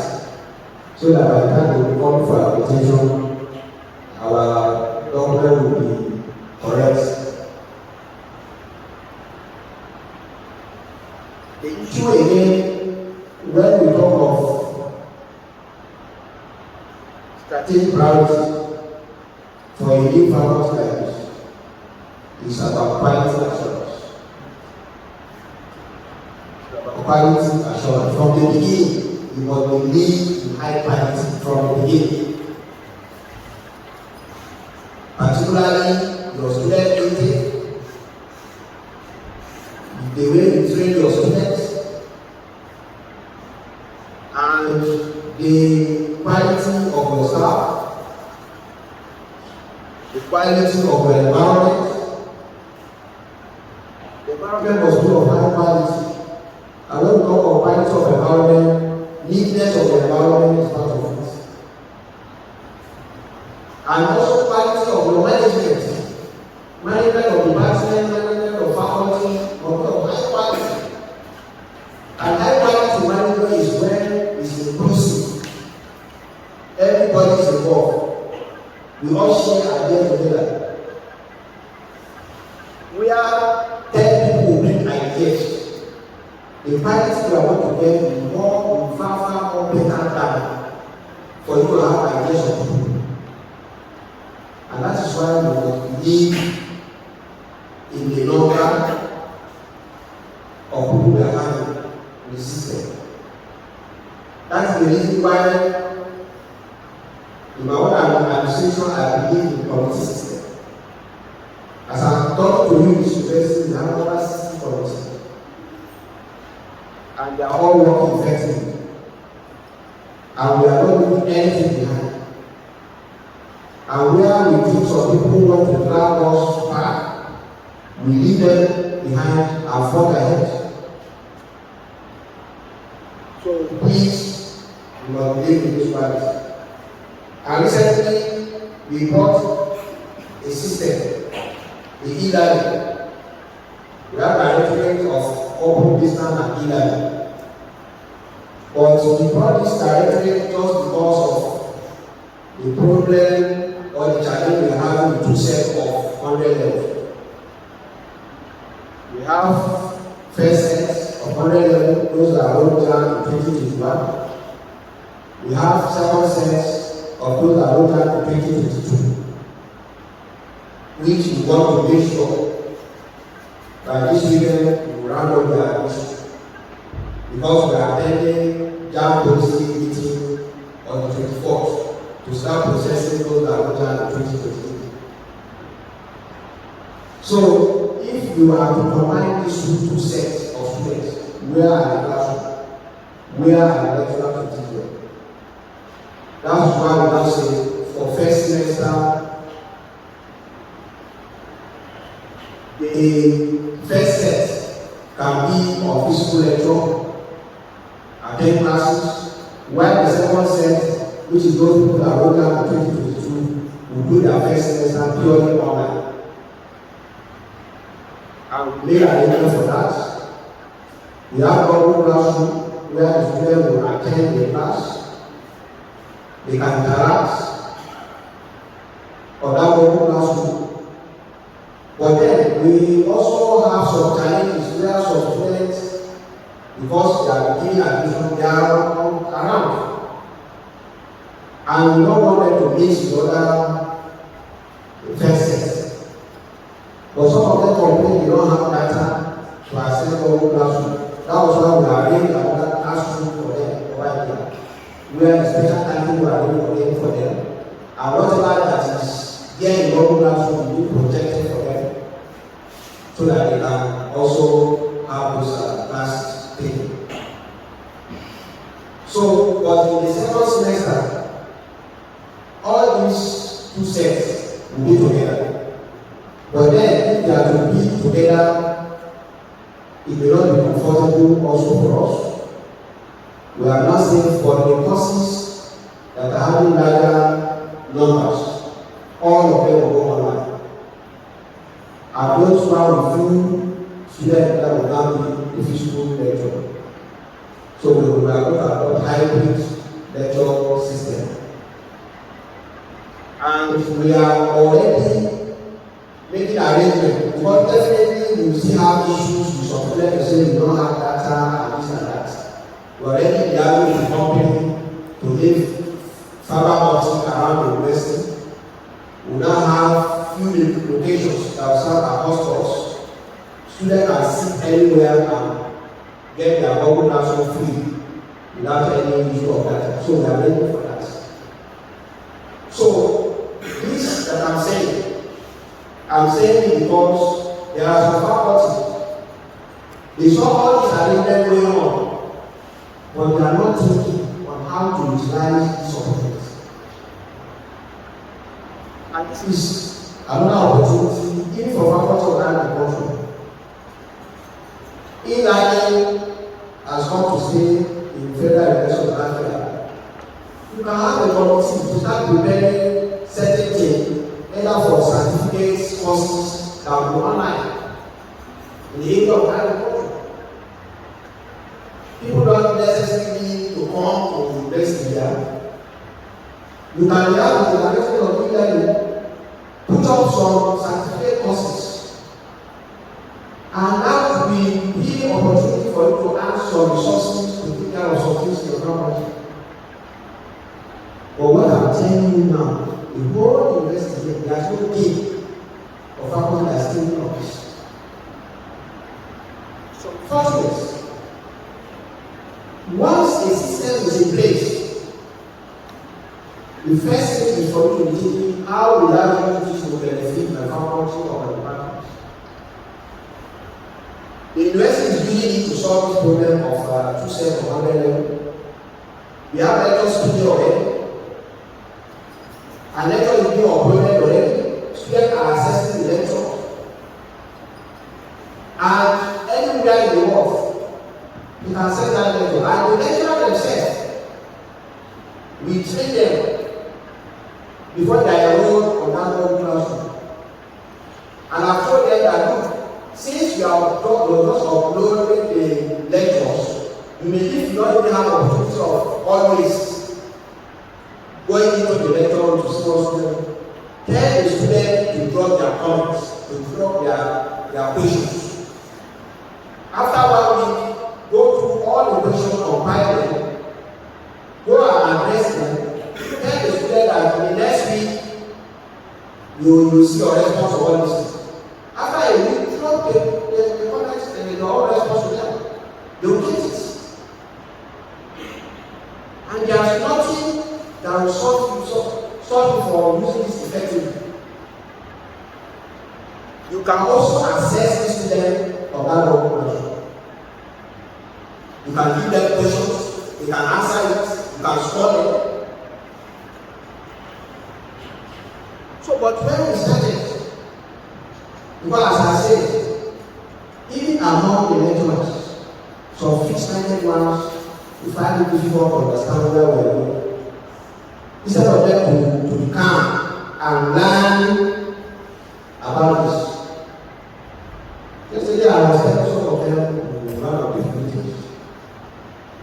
so that by the time we come for application, our document will be correct. The issue again, when we talk of strategic priority for a new faculty like this, is about quality assurance. Quality assurance. From the beginning, you must believe in high quality from the beginning. Particularly your student intake, the way you train your students, the quality of your staff, the quality of your environment. The environment must be of high quality. And when we talk of quality of environment, neatness of the environment is part of it. And also quality of your management. Management of department, management of faculty, of high quality. And high quality management is when it's inclusive. Everybody is involved. We all share ideas together. We are 10 people who bring ideas. The quality we are going to get is more, far more better than for you to have ideas of people. And that is why we must believe in the number of people we are having in the system. That's the reason why in my own administration I believe in the committee system. As I'm talking to you in this university, we have over 60 committees. And they are all working effectively. And we are not leaving anything behind. And where we think some people want to drag us back, we leave them behind and forge ahead. So please, we must believe in this quality. And recently, we brought a system, the e-learning. We have directorate of open distance and e-learning. But we brought this directorate just because of the problem or the challenge we have with two sets of 100 levels. We have first sets of 100 levels, those that are rolled down in 2021. We have second sets of those that are rolled down in 2022, which we want to make sure that this weekend we will round up their admission, because we are attending JAM policy meeting on the 24th. To start processing those that are done in 2023. So, if you are to combine these two sets of students, where are the classroom? Where are the lecturers to teach them? That's why we now say for first semester, the first set can be of physical lecture, attend classes, while the second set, which is those people that wrote down in 2022, will do their first semester purely online. And we made arrangements for that. We have Google Classroom where the students will attend the class, they can interact on that Google Classroom. But then we also have some challenges where some students, because they are beginning admission, they are around. And we don't want them to mix with other first. But some of them complain they don't have data to access Google Classroom. That was why we arranged another classroom for them right here, where the special time we are doing for them. And whatever that is here in Google Classroom will be protected for them, so that they can also have those classes taken. So, but in the second semester, all these two sets will be together. But then, if they are to be together, it may not be comfortable also for us. We are not saying for the courses that are having larger numbers, all of them will go online. And those who are with students that will now be the physical lecture. So we are going to adopt hybrid lecture system. And we are already making arrangements, but definitely we will still have issues with some players say we don't have data and this and that. We already have with the company to live fiber optic around the university. We now have few locations that will serve our customers. Students can sit anywhere and get their Google Classroom free without any issue of data. So we are ready for that. So this that I'm saying it because there are some faculties. They saw all these arrangements going on, but they are not thinking on how how to utilize this opportunity. And this is another opportunity even for faculty of agriculture. E-learning has come to stay in Federal University of Lafia. You can have a committee to start preparing certain things, either for certificates, courses that will be online in the area of agriculture. People don't necessarily need to come to the university here. You can have the direction of e-learning, put up some certificate courses, and that will be an opportunity for you to ask some resources to take care of some things in your company. But what I'm telling you now, the whole university, there is no day of faculty that is still on this. So, first, once a system is in place, the first thing is for you to be thinking, how will I use this to benefit my faculty or my department? The university is using it to solve this problem of 2 sets of 100 level. We have lecture studio already. And lecture is being uploaded already. Students are accessing the lecture. And anywhere in the world, you can send that lecture. And the lecturer themselves, we train them before they enroll on that classroom. And I've told them that, look, since you have just uploaded the lectures, you may if you don't even have opportunity of always going into the lecture room to see what's there. Tell the student to drop their comments, to drop their questions. After 1 week, go through all the questions, compile them, go and address them. Tell the student that in the next week, you will see your response to all these things. After a week, drop the comments and your response to them. They will get it. And there is nothing that will stop you from using this effectively. You can also access this student of that organization. You can give them questions, you can answer it, you can score them. So, but when we started, because as I said, even among the lecturers, some fixed-minded ones, we find it difficult to understand where we are going. Instead of them to be calm and learn about this. Yesterday I was telling some of them in one of the meetings.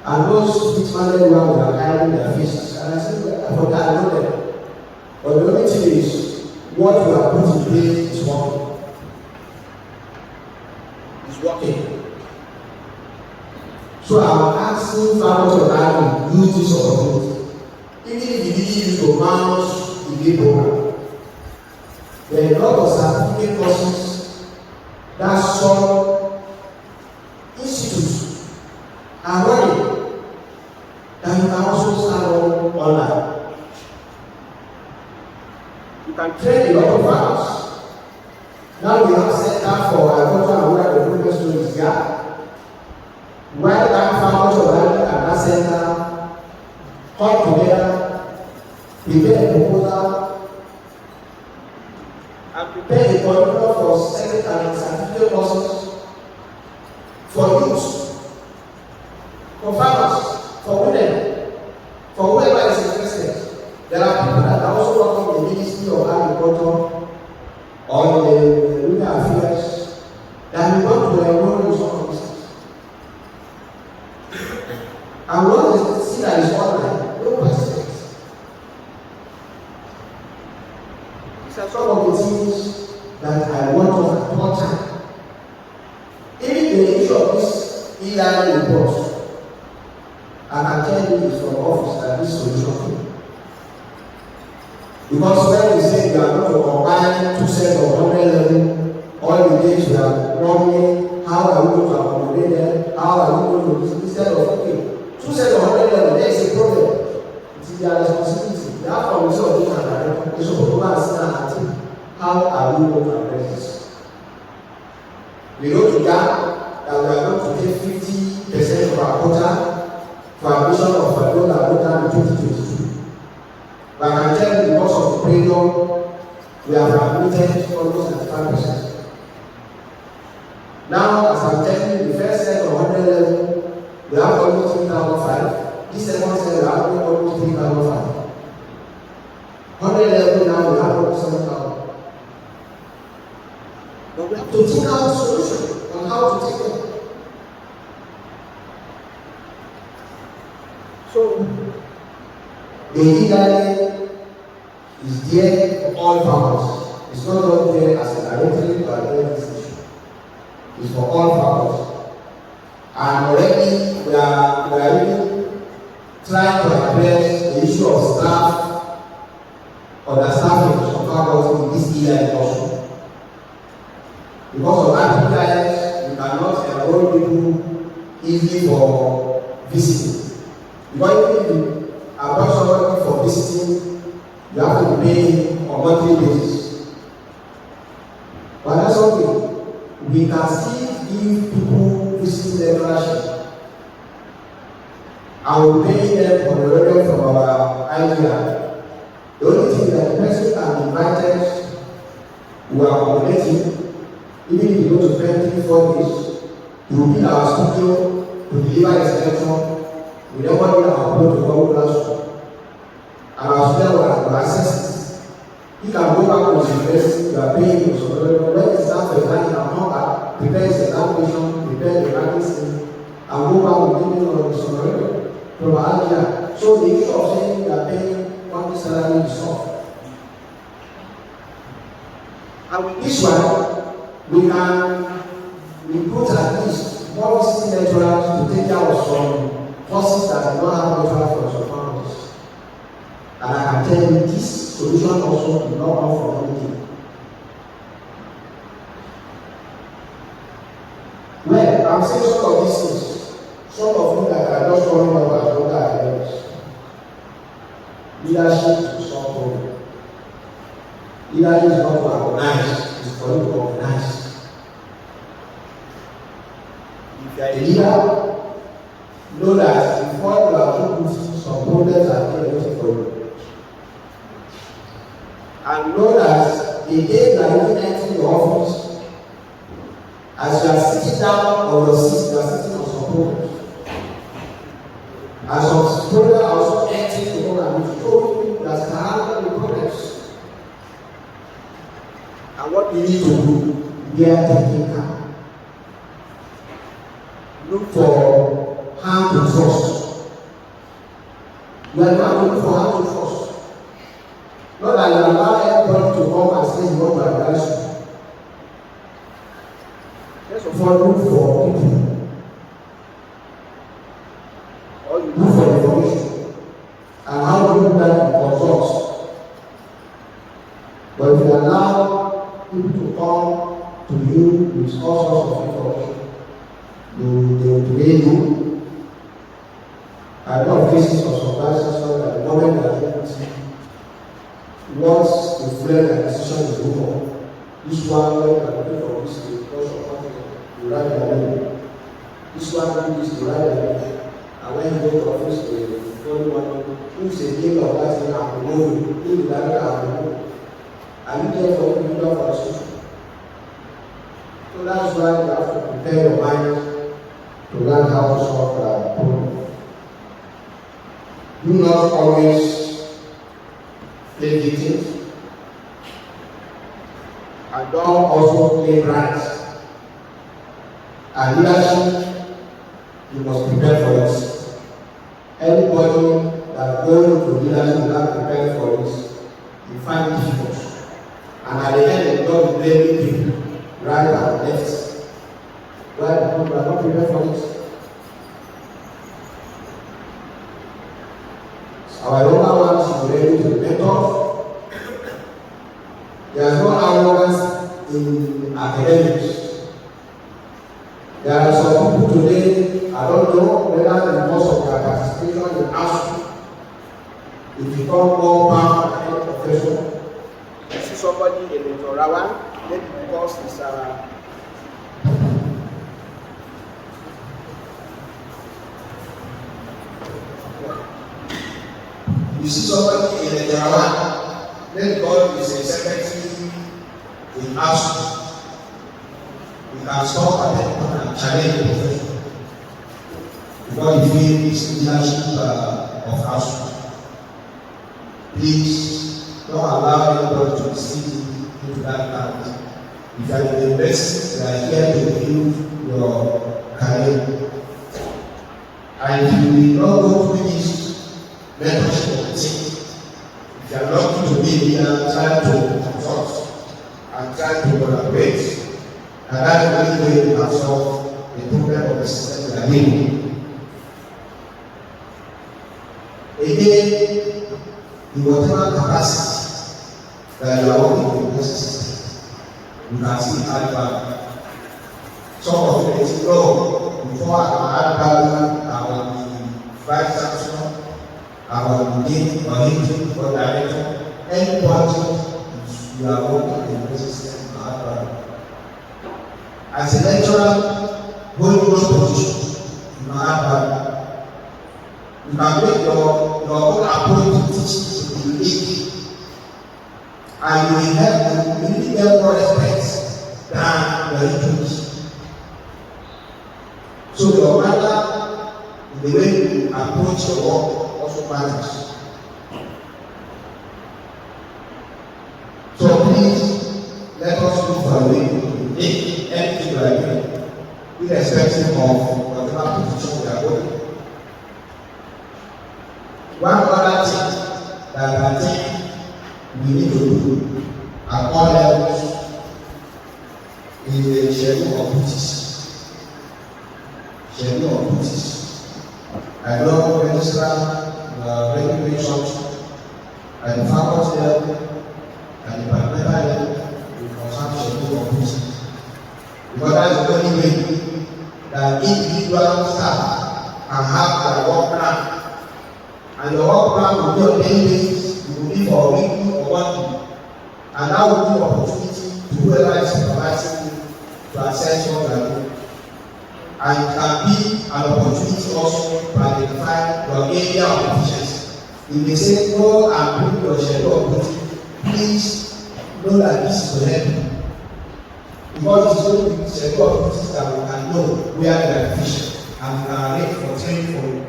And those fixed-minded ones were hiding their faces. And I said, I forgot, I know them. But the only thing is, what we have put in place is working. It's working. So I'm asking faculty of agriculture to use this opportunity. Even if you didn't use to manage the day program, there are a lot of certificate courses that some institutes are running that you can also start on online. You can train a lot of farmers. Now we have center for agriculture and where the progress is here. Where that farmers of that center come together, prepare a proposal, and prepare a curriculum for secondary and certificate courses for youth, for farmers, for women, for whoever is interested. There are people that are also working in the Ministry of Agriculture or in the rural affairs that we want to enroll in some of these things. And once they see that it's online, they will participate. These are some of the things that I want us at all time. Even the issue of this e-learning report, I can tell you this from office that this solution came. Because when we say we are going to combine 2 sets of 100 level, all the days we are wondering how are we going to accommodate them, how are we going to do this, instead of okay. 2 sets of 100 level, there is a problem. It is their responsibility. They have from the of data and direction. They should go and sit down and think, how are we going to address this? We go to that we are going to take 50% of our quota for admission of adult and 2022. But I can tell you because of the premium, we have admitted almost 95%. Now, as I'm telling you, the first set of 100 level, we have almost 3,005. This second set, we have almost 3,005. 100 level now, we have almost 7,000. But we have to think out a solution on how to take them. So, the e-learning is there for all farmers. It's not just there as a directory to address this issue. It's for all farmers. And already we are really trying to address the issue of staff or the staffing of farmers in this e-learning also. Because of Dakyes, we cannot enroll people easily for visiting. Because if you approach somebody for visiting, you have to pay him on monthly basis. But that's okay. We can still give people visiting membership. I will pay them on the revenue from our idea. The only thing that the person can be invited, we are accommodating, even if you go to spend 3-4 days, you will be in our studio to deliver his lecture. We don't want to upload to our classroom. And our student will access it. He can go back to his university, you are paying him. So when he starts the exam, he can come back, prepare his examination, prepare the writing scheme, and go back with giving on his honorarium from Alhassan. So the issue of saying you are paying monthly salary is solved. And with this one, we can recruit at least more visiting lecturers to take care of some courses that do not have lecturers for some families. And I can tell you this solution also will not come from anything. Well, I'm saying some of these things. Some of you that are just coming up as other academics. Leadership is not problem. Leadership is not to organize, it's for you to organize. If you are a leader, know that before you are to put some problems are waiting for you. And know that the day you are even entering your office, as you are sitting down on your seat, you are sitting on some problems. And some problems are also entering the home and you show you that can handle the problems. And what you need to do, we are taking care. Look for how to trust. You are not looking for how to trust. Not that you allow everybody to come and say you want to advise you. First of all, look for people. Or you look for information. And how do you do that? You consult. But if you allow people to come to you with all sorts of information, they will delay you. I know cases of some Vice-Chancellor that the moment that they once the friend and decision is over, this one when you are looking for this because of something, you write their name. This one do this, you write their name. And when you go to office, the only one who is a king of that thing and remove you, who is that and remove. Are you there for the leader for the solution? So that's why you have to prepare your mind to learn how to solve that problem. Do not always play victims, and don't also play right. And leadership, you must prepare for this. Anybody that goes to leadership without preparing for this, you find it difficult. And at the end, you don't blame people, right and left. Why? Because you are not prepared for this. Our younger ones should be ready to be mentors. There is no arrogance in academics. There are some people today, I don't know whether because of their participation in ASU, they become more powerful and professional. You see somebody in the Rahman, maybe because it's You see somebody in a Jarawan, then God is a secretary in Abdu. You can stop at them and challenge the profession. Because you feel this leadership of Abdu. Please don't allow anybody to see into that count. If you are in the university, they are here to build your career. And if you will not go through this mentorship of the team, if you are lucky to be here, try to consult and try to collaborate. And that's the only way you can solve the problem of the system you are living. Again, in whatever capacity that you are working in the system, you can see add value. Some of you may know before I add value, I will be Vice-Chancellor, I will be Dean or Agent or Director. Any project you are working in the system, add value. As a lecturer, holding those positions, you can add value. You can make your own approach to teaching to be unique, and you will help you really get more respect than your introduction. So your manner, the way you approach your work also matters. So please let us look for a way to make anything you are doing, irrespective of whatever position we are holding. One other thing that I think we need to do at all levels is the schedule of duties. Schedule of duties. I know Registrar, regulations, at the faculty level, at the departmental level, we must have schedule of duties. Because that's the only way that individual staff can have their work plan. And your work plan will be on daily basis, it will be for a week or 1 week. And that will be an opportunity to whoever is supervising you to assess what you are doing. And it can be an opportunity also to identify your area of efficiency. If they say go and bring your schedule of duty, please know that this is to help you. Because it's going to be schedule of duties that we can know where you are efficient and we can arrange for training for you.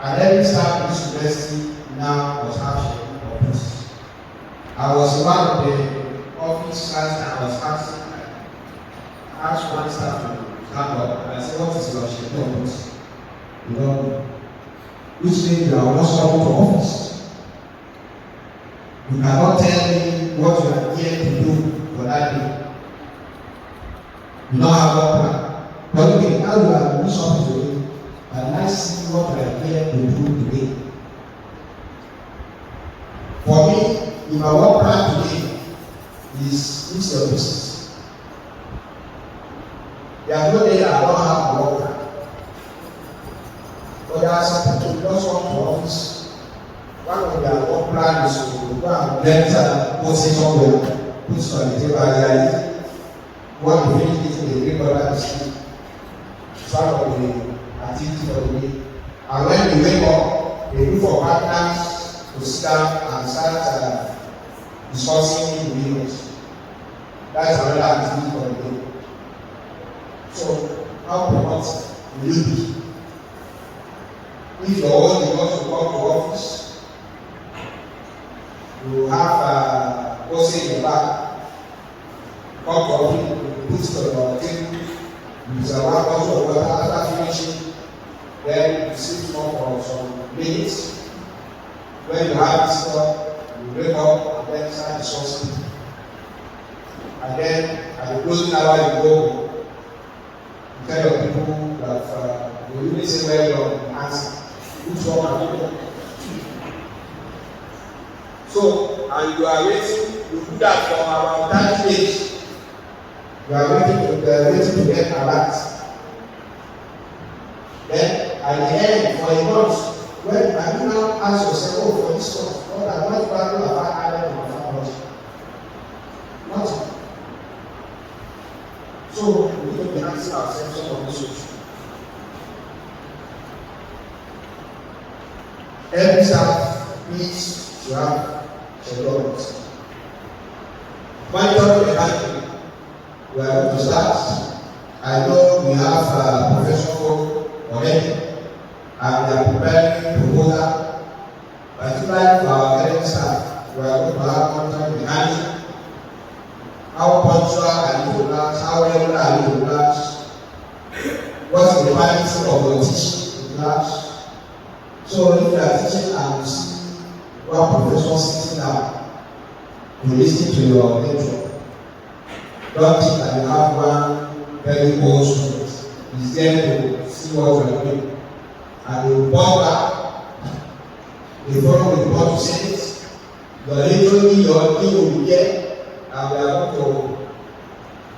And every staff in this university now was have schedule of duties. I was one of the office last time I was asked one staff to stand up and I said, what is your schedule of duties? You don't know. Which means you are not coming to office. You cannot tell me what you are here to do for that day. You don't have a plan. But okay, now you are in this office today. And let's see what we are here to do today. For me, if my work plan today is it's your business. There are no days I don't have a work plan. But there are some people who just come to office. One of their work plan is to go and get a position somewhere, put it on the table, and they are eating. When they finish eating, they drink water and sleep. It's one of the activity for the day. And when they wake up, they look for partners to sit down and start discussing the business. That's another activity for the day. So, how productive will you be? If your own is not to come to office, you have posting in your bag, come to office, you put it on your table, you surround also water after finishing, then you sit for some minutes. When you have this stuff, you wake up and then start discussing. And then at the closing hour you go, you tell your people that you really say well done, answer. Which one are you doing? So, and you are waiting, you do that for about 30 days. You are waiting to get alert. Then, at the end, for a month, when you now ask yourself, oh, for this stuff, what value have I added to my family? Nothing. So, we need to be asking ourselves some of these issues. every staff needs to have schedule. Monitoring the country, we are going to start. I know we have professional already, and they are preparing proposal, particularly for our health staff. We are going to have monitoring mechanism. How punctual are you to class? How regular are you to class? What's the quality of your teaching in class? So if you are teaching and you see one professor sitting down, you listen to your lecture. Don't think that you have one very old student. He's there to see what you are doing. And you report back. The forum will report to Senate. Your lecturer, your team will be there. And we are going to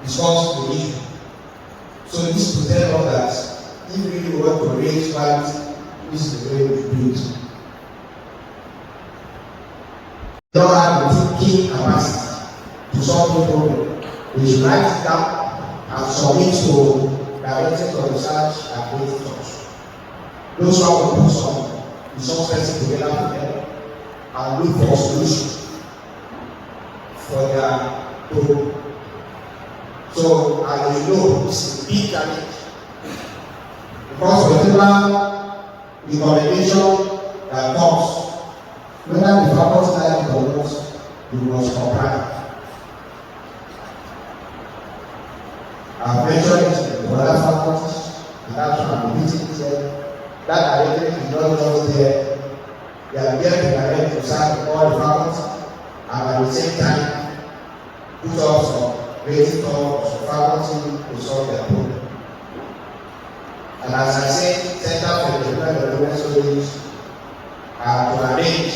discuss the issue. So this will tell us that if we really want to raise quality, this is the way we do it. We don't have the thinking capacity to solve the problem. We should write it down and submit to directors of research and editors. Those who will put some resources together with them and look for solutions for their problem. So, as you know, it's a big challenge. Because whatever the recommendation that comes, whether the faculty like it or not, you must comply. I've mentioned it in other faculties, and that's why I'm repeating it. That arrangement is not just there. They are there to direct research of all the faculty, and at the same time, put up some rating of some faculty to solve their problem. And as I said, Center for Development Studies are to arrange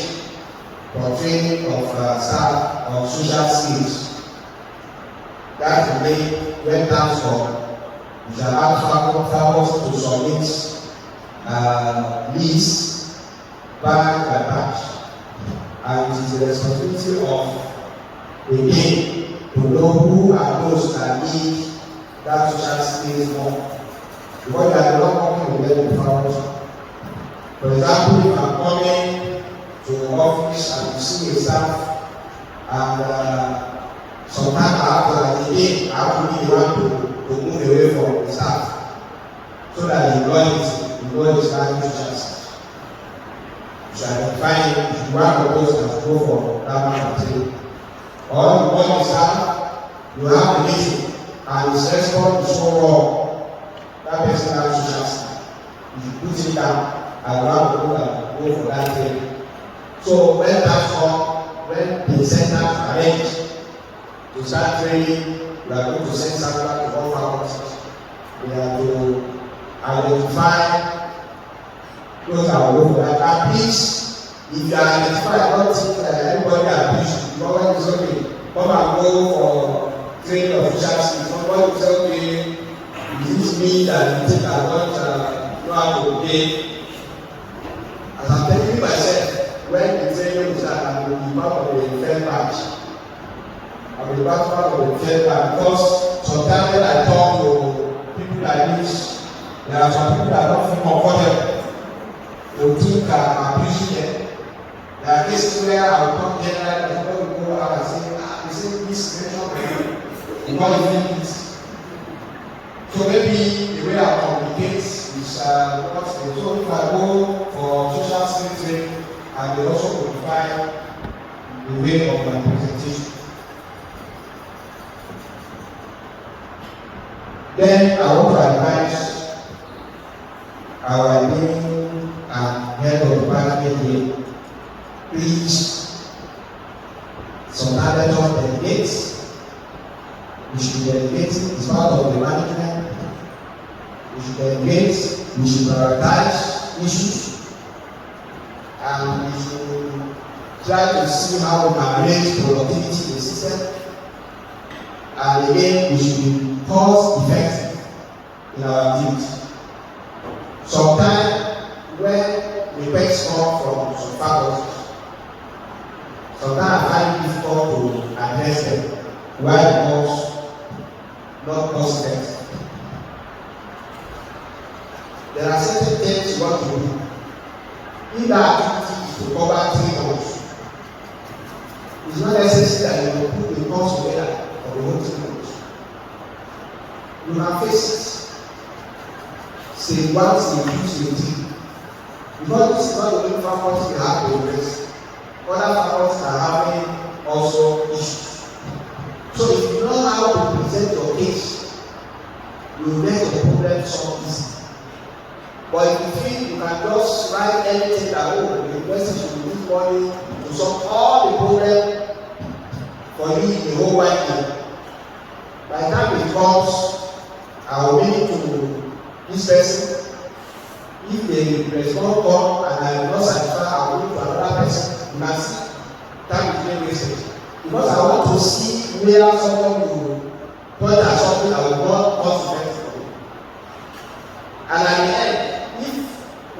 for training of staff on social skills. That will make when times come, we shall have faculty to submit lists batch by batch. And it is the responsibility of the game to know who are those that need that social skills more. Because they are not working with them before. For example, if I'm coming to an office and you see a staff and sometimes after the day, I have to be the one to move away from the staff so that you know it's not social skills. You should identify if you want of those that go for that kind of thing. Or you want the staff, you have the issue and his response is so wrong. That person has social skills. You put it down and you have to go for that thing. So when that comes, when the centers arrange to start training, we are going to send someone to all faculties. We are to identify those that will go for that. And please, if you identify, I don't think that everybody abuse you. Nobody is okay. Come and go for training official skills. Somebody will say, okay, is it me that you think I don't know how to pay? As I'm telling myself, when the training will start, I will be part of the first batch. I will be part of the first batch because sometimes when I talk to people like this, there are some people that don't feel comfortable. They will think I'm abusing them. There are cases where I will talk generally, and people will go out and say, you see this situation, because you think this. So maybe the way I communicate is what so if I go for social skills training, and they also modify the way of my presentation. Then I want to advise our dean and head of department here, please, some adult delegates. We should delegate, it's part of the management. We should delegate, we should prioritize issues, and we should try to see how we can raise productivity in the system. And again, we should be cost effective in our activities. Sometimes when requests come from some faculties, sometimes I find it difficult to address them. Why? Because not cost effective. There are certain things you want to do. If the activity to cover 3 months. It's not necessary that you put the course together for the whole 3 months. You can face it. Say one, say 2, say 3. Because this is not the only faculty you have to address. Other faculties are having also issues. So if you know how to present your case, you will make the problem solved easy. But if you feel you can just write anything that the university should use money to solve all the problems for you in the whole 1 year, by the time it comes, I will need to this person. If the response come and I am not satisfied, I will go to another person. You can see time is being wasted. Because I want to see where someone will point at something that will not cost effective for me. And at the end, if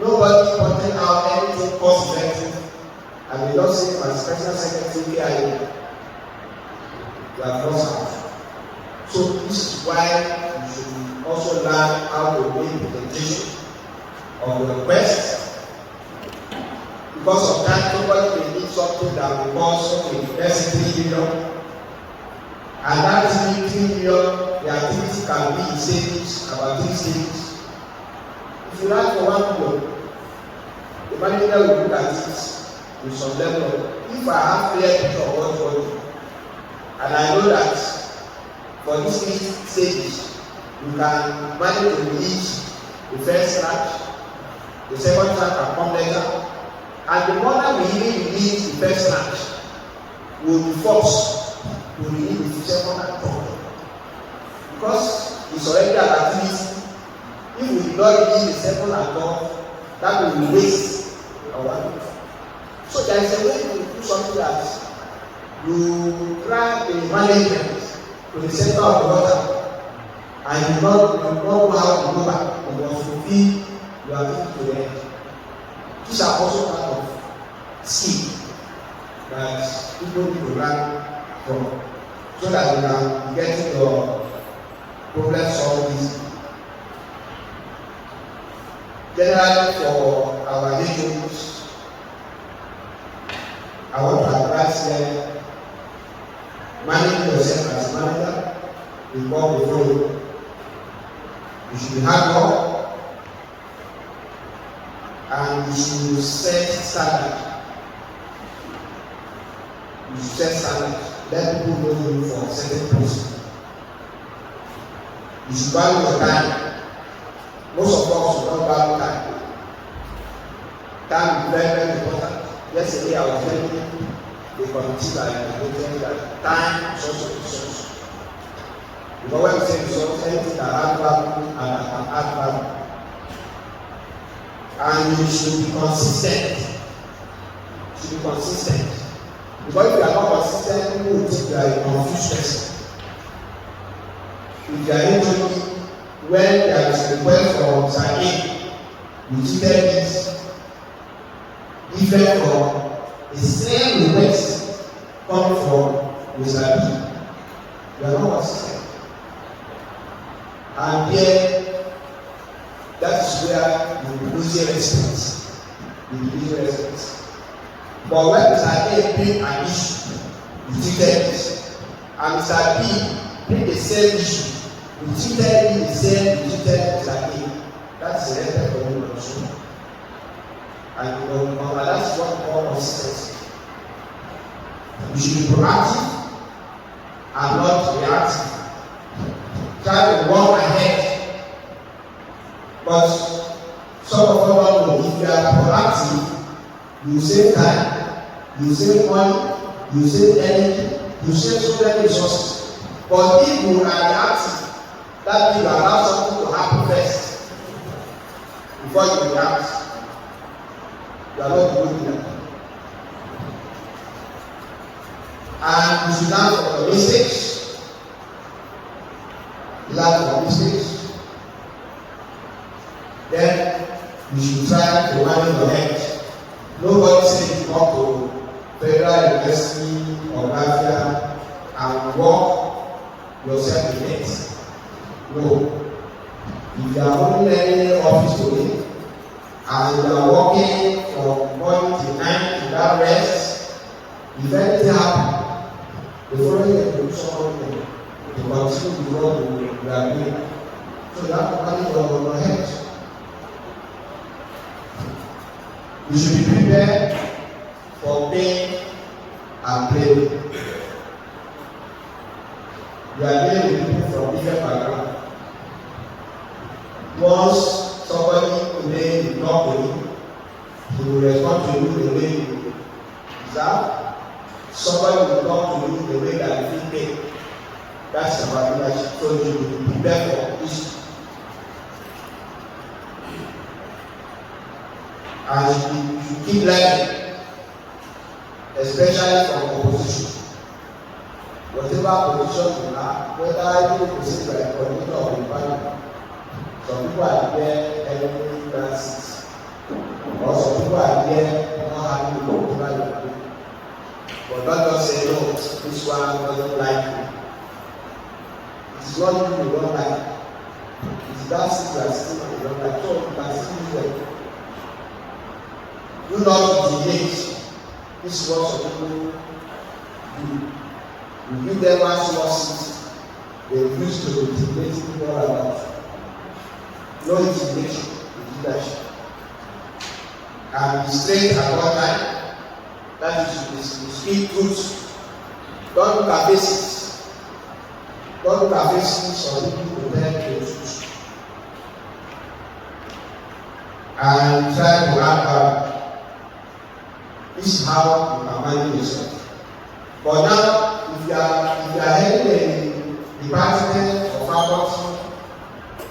nobody pointed out anything cost effective, I will just say my personal secretary KIO, you have lost out. So this is why you should also learn how to make presentation of the request. Because sometimes nobody may need something that will cost less than 3 million, and that 3 million, the activity can be in savings, about 3 stages. If you ask for 1 million, the manager will look at it with some level. If I have clear picture of what you want, and I know that for these 3 stages, you can manage to release the first tranche, the second tranche can come later, and the mother will even release the first tranche will be forced to release the second and third, because it's already an activity. If we do not release the second and third, that will be waste our money. So there is a way to do something that you try the management to the center of the water, and you not know how to go back, you must fulfill your activity to the end. These are also part of skill that people need to learn from, so that we can get your problem solved easily. Generally, for our agents, I want to advise them, manage yourself as a manager before you. You should be hard work, and you should set standard. You should set standard. Let people know you for certain person. You should value your time. Most of us should not value time. Time is very, very important. Yesterday I was telling the committee that time is also a resource. Because when we say resource, anything that adds value and that can add value. And you should be consistent. You should be consistent. Because if you are not consistent, people will think you are a confused person. If you are able, when there is a request from Sir A, you treated it different from the same request coming from Mr. B. You are not consistent. And then that is where you lose your respect. You lose your respect. But when Mr. A bring an issue, you treated it. And Mr. B bring the same issue, you treated it the same, you treated Mr. A. That's the respect for you also. And that's what we call consistency. You should be proactive and not reactive. Try to walk ahead. But some of us don't know, if you are proactive, you save time, you save money, you save energy, you save so many resources. But if you are reactive, that means you allow something to happen first before you react. You are not doing that. And you should learn from your mistakes. Learn from mistakes. Then you should try to manage your head. Nobody says you come to Federal University or Lafia and work yourself in it. No. If you are only learning office today, and you are working from morning till night without rest, if anything happen, the following day you someone to continue with what you are doing. So you have to manage your head. You should be prepared for pain and play. You are dealing with people from different backgrounds. Once somebody today is not with you, he will respond to you the way you deserve. Somebody will talk to you the way that you feel pain. That's about leadership. So you should be prepared for this. And you should keep learning, especially from opposition. Whatever position you are, whether you position like coordinator of the party, some people are there helping classes, or some people are there not having to whatever you are doing. But don't just say, no, this one doesn't like me. It is not you don't like. It is that thing you are still you don't like. So you can still use them. Do not delay. This is what some people do. You give them resources they use to intimidate people around. No intimidation, leadership. And be straight at one time. That is to speak truth. Don't look at faces. Don't look at faces some people pretend to truth. And try to act. This is how you can manage yourself. But now, if you are heading a department or faculty,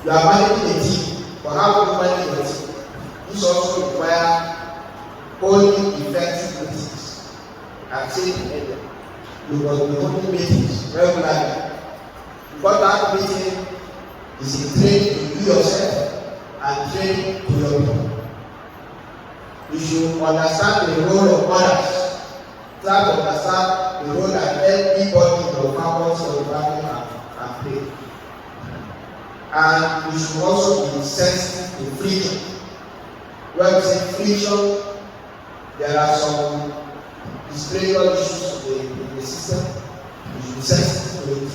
you are managing a team. But how do you manage your team? This also requires holding effective meetings and same area. You must be holding meetings regularly. Because that meeting is a training to you yourself and training to your people. You should understand the role of others. Try to understand the role that everybody in your faculty or department can play. And you should also be sensitive to friction. When we say friction, there are some disclosure issues in the system. You should be sensitive to it.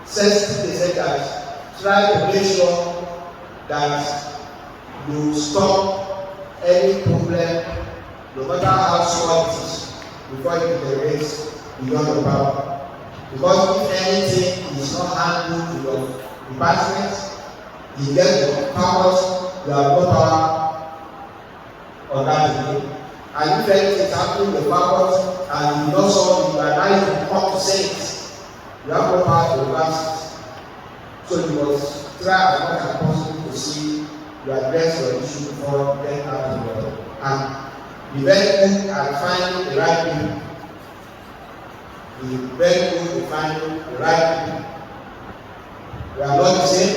Sensitive, they say that try to make sure that you stop any problem, no matter how small it is, before it deteriorates beyond your power. Because if anything is not handled in your department, you get your powers, you have no power on that again. And if anything is happening in your powers and you know something, you are not even come to say it, you have no power to reverse it. So you must try as much as possible to see you address your issue before getting out of your hand. Be very good at finding the right people. Be very good at finding the right people. We are not the same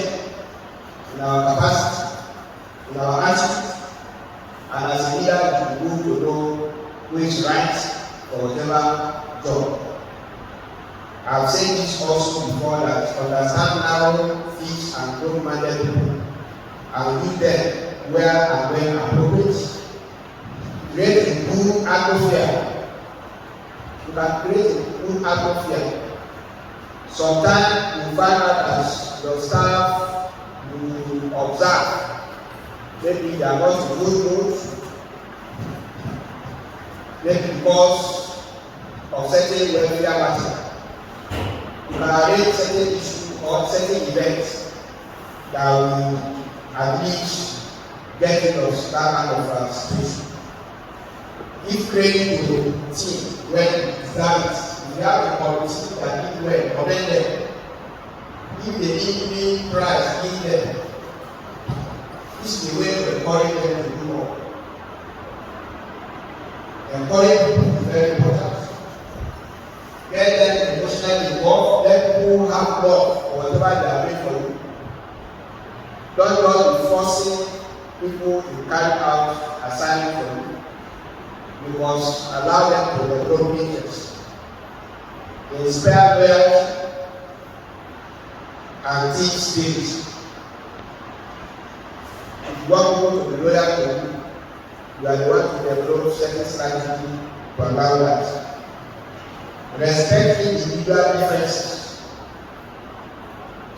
in our capacity, in our attitude, and as a leader, we need to know who is right for whatever job. I've said this also before that understand narrow, fit, and growth-minded people and use them where and when appropriate. Create a good atmosphere. You can create a good atmosphere. Sometimes you find out that your staff you observe, maybe they are not in good mood, maybe because of certain welfare matter. You can arrange certain issues or certain events that will at least getting us that kind of situation. Give credit to the team when it's done. If you have a committee that did well, commend them. Give the evening prize, give them. This is the way to encourage them to do more. Encourage people is very important. Get them emotionally involved. Let people have love for whatever they are doing for you. Don't just be forcing people to carry out assignment for you. You must allow them to develop interest. Inspire well and teach skills. you want people to be loyal to you, you are the one to develop certain strategy to allow that. Respect individual differences.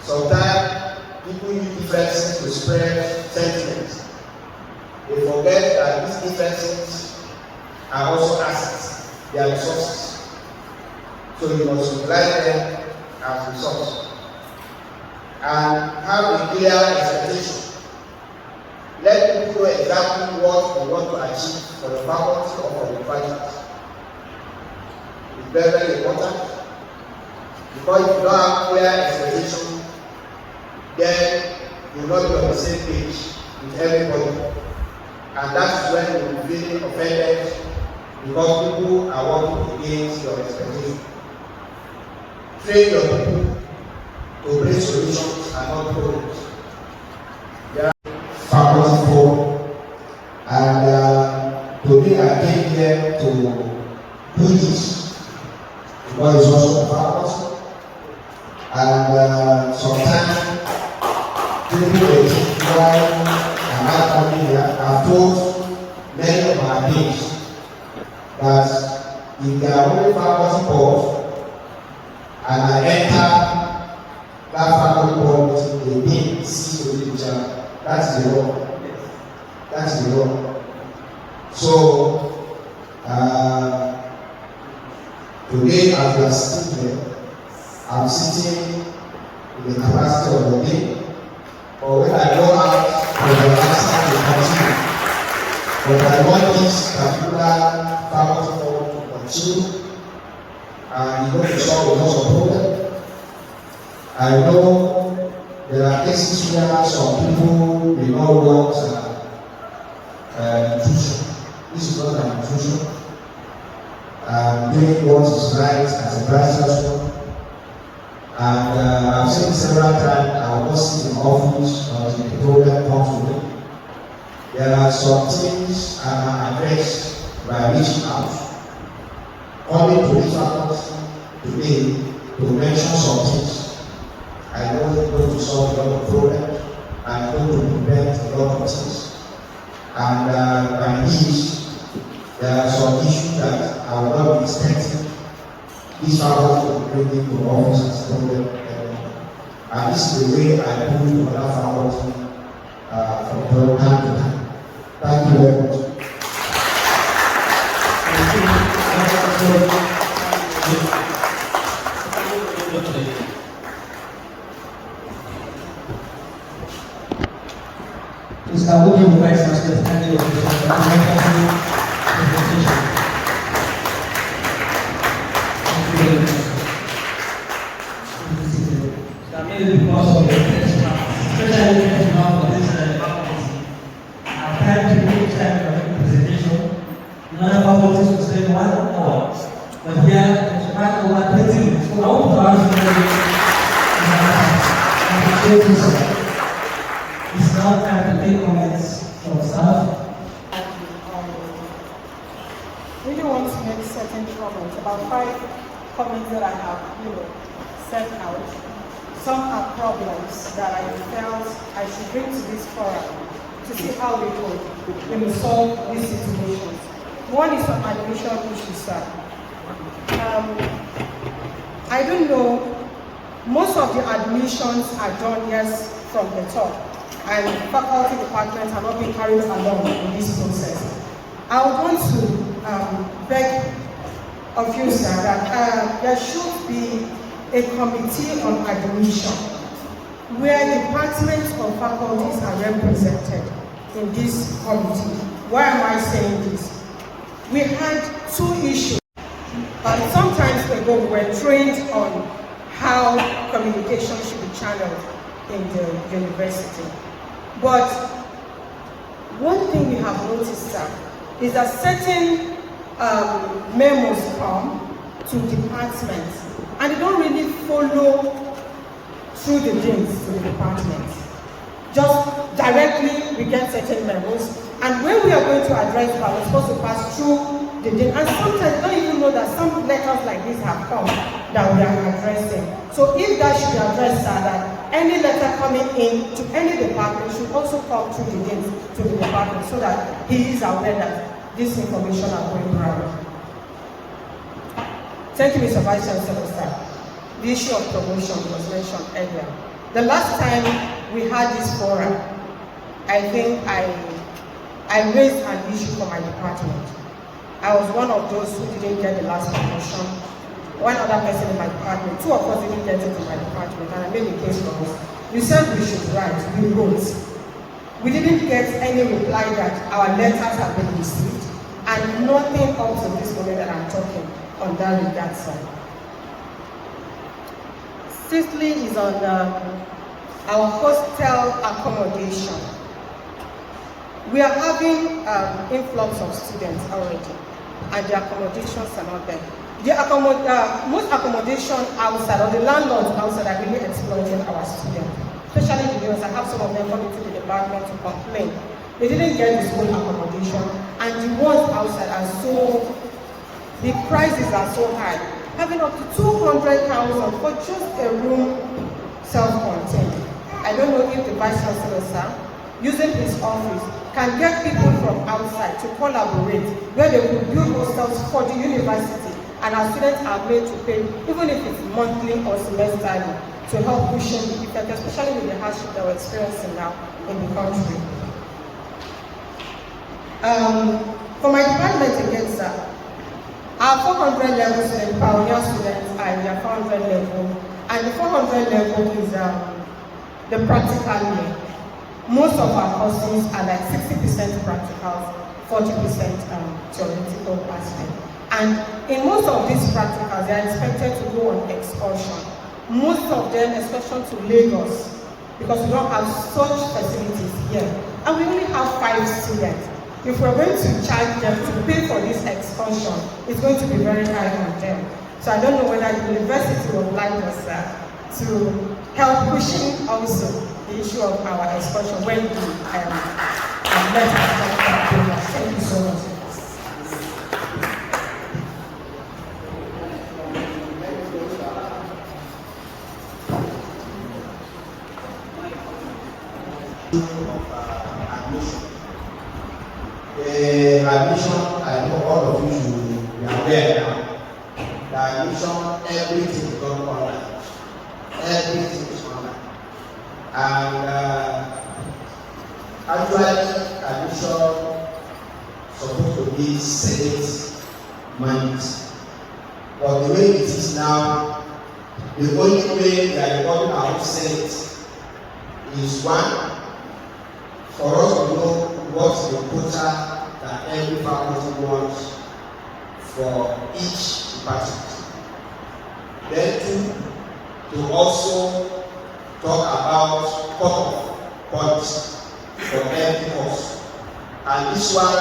Sometimes people use differences to spread sentiments. They forget that these differences are also assets, they are resources. So you must utilize them as resources. And have a clear expectation. Let people know exactly what they want to achieve for the faculty or for the department. It's very, very important. Because if you don't have clear expectation, then you will not be on the same page with everybody. And that's when you will feel offended because people are working against your expectation. Train your people to bring solutions and not problems. There are faculty forum, and today I came here to do this because it's also a faculty, and sometimes people may think why am I coming here. I've told many of my peers that if they are only faculty board and I enter that faculty board meeting, they didn't see the picture. That's the law. That's the law. So today, as we are sitting here, I'm sitting in the capacity of the day. But when I go out, the Alhassan will continue. But I want this particular faculty forum to continue, and it's going to solve a lot of problems. I know there are cases where some people may not want intrusion. This is not an intrusion. Doing what is right as a Vice-Chancellor. And I've said several times, I will not sit in office until the problem comes to me. There are some things I can address by reaching out. Coming to this faculty today to mention some things. I know it's going to solve a lot of problems and going to prevent a lot of things. And by this, there are some issues that I will not be expecting this faculty to bring into office as problem. And this is the way I pull to other faculty from time to time. Thank you very much. Mr. Abdul, the Vice-Chancellor, thank you for the presentation. Because of the especially for this faculty, I've tried to make time for the presentation. In other faculties to spend 1 hour, but here it's about over 20 minutes. So I want to ask you, it's now time to take comments from staff. I really want to make certain comments, about 5 comments that I have, set out. Some are problems that I felt I should bring to this forum to see how we could solve these situations. One is on admission issues, sir. I don't know, most of the admissions are done, yes, from the top, and faculty departments are not being carried along in this process. I would want to beg of you, sir, that there should be a committee on admission where departments or faculties are represented in this committee. Why am I saying this? We had 2 issues. Some time ago, we were trained on how communication should be channeled in the university. But one thing we have noticed, sir, is that certain memos come to departments and they don't really follow through the deans to the department. Just directly we get certain memos, and when we are going to address that, we're supposed to pass through the dean. And sometimes don't even know that some letters like this have come that we are addressing. So if that should be addressed, sir, that any letter coming in to any department should also come through the dean to the department so that he is aware that this information are going around. Thank you, Mr. Vice-Chancellor, sir. The issue of promotion was mentioned earlier. The last time we had this forum, I think I raised an issue for my department. I was one of those who didn't get the last promotion. One other person in my department, two of us didn't get it in my department, and I made a case for us. You said we should write, we wrote. We didn't get any reply that our letters have been received, and nothing up to this moment that I'm talking on that regard, sir. Sixthly is on our hostel accommodation. We are having influx of students already, and the accommodations are not there. Most accommodation outside, or the landlords outside, are really exploiting our students, especially the girls. I have some of them coming to the department to complain. They didn't get this whole accommodation, and the ones outside are the prices are so high, having up to 200,000 for just a room self-contained. I don't know if the Vice-Chancellor, sir, using his office, can get people from outside to collaborate, where they will build hostels for the university, and our students are made to pay, even if it's monthly or semesterly, to help cushion the effect, especially with the hardship that we're experiencing now in the country. For my department again, sir, our 400 level students, pioneer students, are in their 400 level, and the 400 level is the practical year. Most of our courses are like 60% practicals, 40% theoretical aspect. And in most of these practicals, they are expected to go on excursion. Most of them excursion to Lagos, because we don't have such facilities here. And we only have 5 students. If we're going to charge them to pay for this excursion, it's going to be very high on them. So I don't know whether the university would like us to help pushing also the issue of our excursion when the letter. Thank you so much. Admission, I know all of you should be aware now. The admission, everything is done online. Everything is online. And actually, admission supposed to be Senate mandate. But the way it is now, the only way we are recording our own Senate is one, for us to know what's the quota that every faculty wants for each department. Then to also talk about cut-off points for every course. And this one,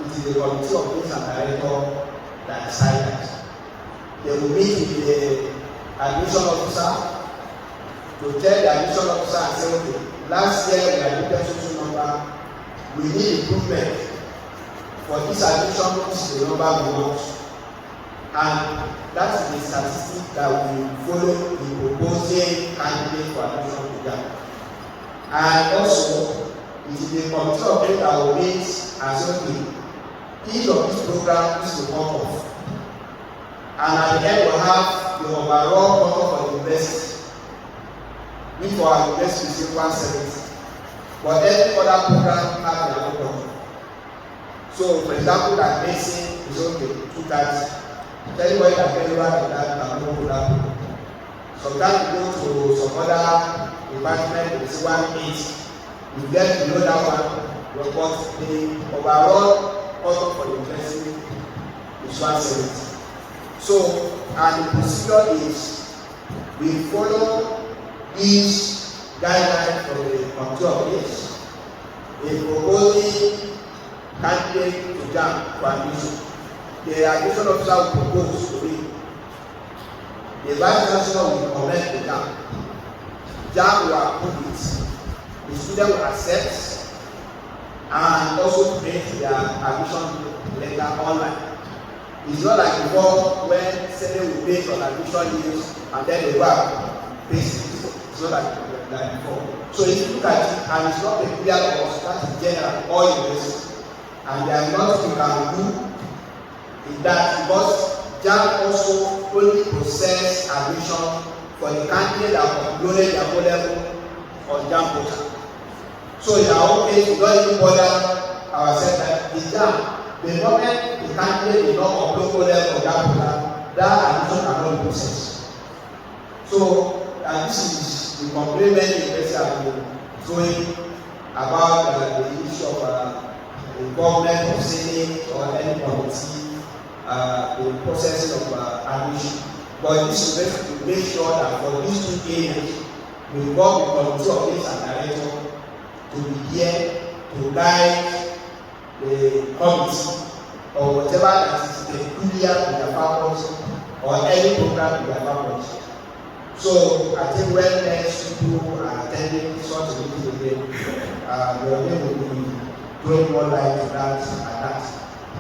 it is the committee of deans and director that decide that. They will meet with the admission officer to tell the admission officer and say, okay, last year we admitted social number, we need improvement. For this admission, this is the number we want. And that is the statistic that we follow in proposing candidates for admission program. And also, it is the committee of deans that will meet and say, okay, each of these programs is the cut-off. And at the end, we'll have the overall cut-off for the university, which for our university is 170. But every other program has their own cut-off. So, for example, that medicine is okay, 230. Anybody that can do that can go to that program. Sometimes you go to some other department, it's 180. You get below that one, but the overall cut-off for the university is 170. So, and the procedure is we follow these guidelines from the committee of deans in proposing candidate to JAM for admission. The admission officer will propose to me. The Vice-Chancellor will comment the JAM. JAM will approve it. The student will accept and also print their admission letter online. It's not like before when Senate will pay on admission news and then they go and paste it. It's not like than before. So if you look at it, and it's not peculiar to us, that is general, all universities. And there is nothing you can do in that, because JAMB also only process admission for the candidate that uploaded their O level on JAMB portal. So in our own case, we don't even bother ourselves that the JAMB, the moment the candidate did not upload O level on JAMB portal, that admission cannot be processed. So this is the complaint many universities have been throwing about the issue of the government of Senate or any committee, the process of admission. But this is to make sure that for these 2 areas, we work with the committee of this and director to be here to guide the committee or whatever that is peculiar to their faculty or any program to their faculty. So I think when next people are attending such a meeting again, your name will be throwing more light to that and that.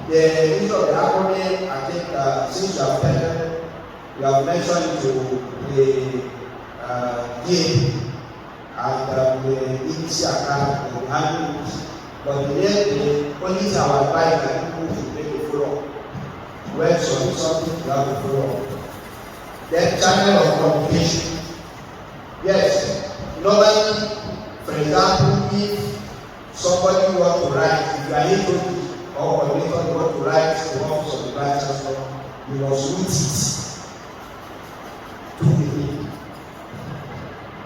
The issue of the acronym, I think since you have mentioned to the DA and the EDC account and the handling, but the only thing I would advise that people should make a follow-up. When something you have to follow up. Then channel of communication. Yes, normally, for example, if somebody wants to write, if you are able or coordinator want to write the office of the Vice-Chancellor, you must read it to the people.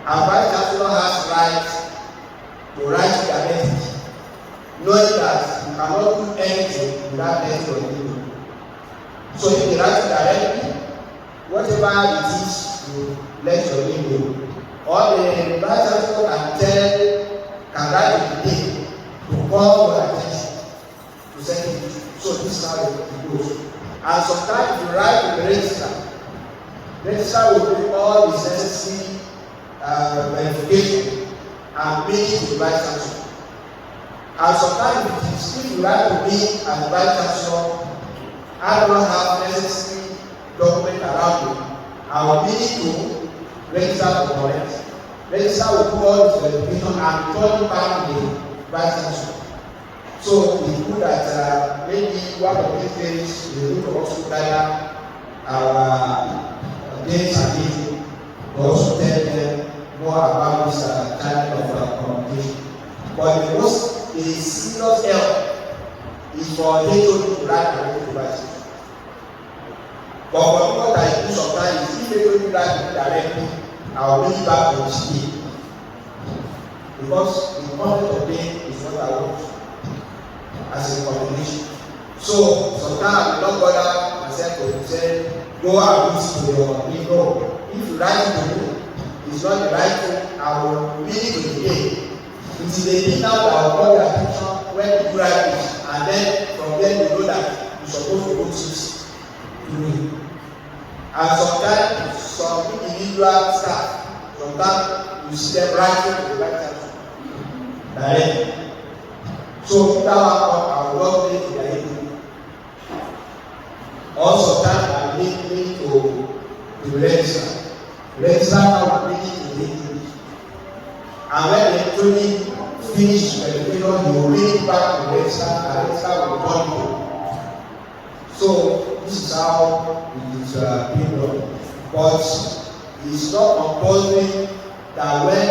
And Vice-Chancellor has right to write directly, knowing that you cannot do anything without letting your name. So if you write directly, whatever it is, you let your name know. Or the Vice-Chancellor can write the name to call your attention to send it. So this is how it goes. And sometimes you write to the registrar. Registrar will do all the necessary verification and bring it to the Vice-Chancellor. And sometimes if you write to me as Vice-Chancellor, I don't have necessary document around me. I will need to register for correct. Registrar will do all this verification and return it back to the Vice-Chancellor. So it's good that maybe one of these days we need to also gather our dates and meetings to also tell them more about this kind of communication. But the serious help is for HOD to write directly to Vice-Chancellor. But for people that do sometimes, if HOD write directly, I will bring it back to the state. Because the content of it is what I want as a combination. So sometimes I will not bother myself to say, go and read to your ego. If you write to me, it's not the right thing, I will read it to the day. It is the thing now that I will call your attention when you write it, and then from there you know that you're supposed to go this to me. And sometimes some individual staff, sometimes you see them writing to the Vice-Chancellor directly. So if that one I will not make their ego. Also, sometimes I need to the registrar. Registrar now will bring it to the English. And when they truly finish verification, you will bring it back to the registrar, and the registrar will return it. So this is how it is being done. But it's not compulsory that when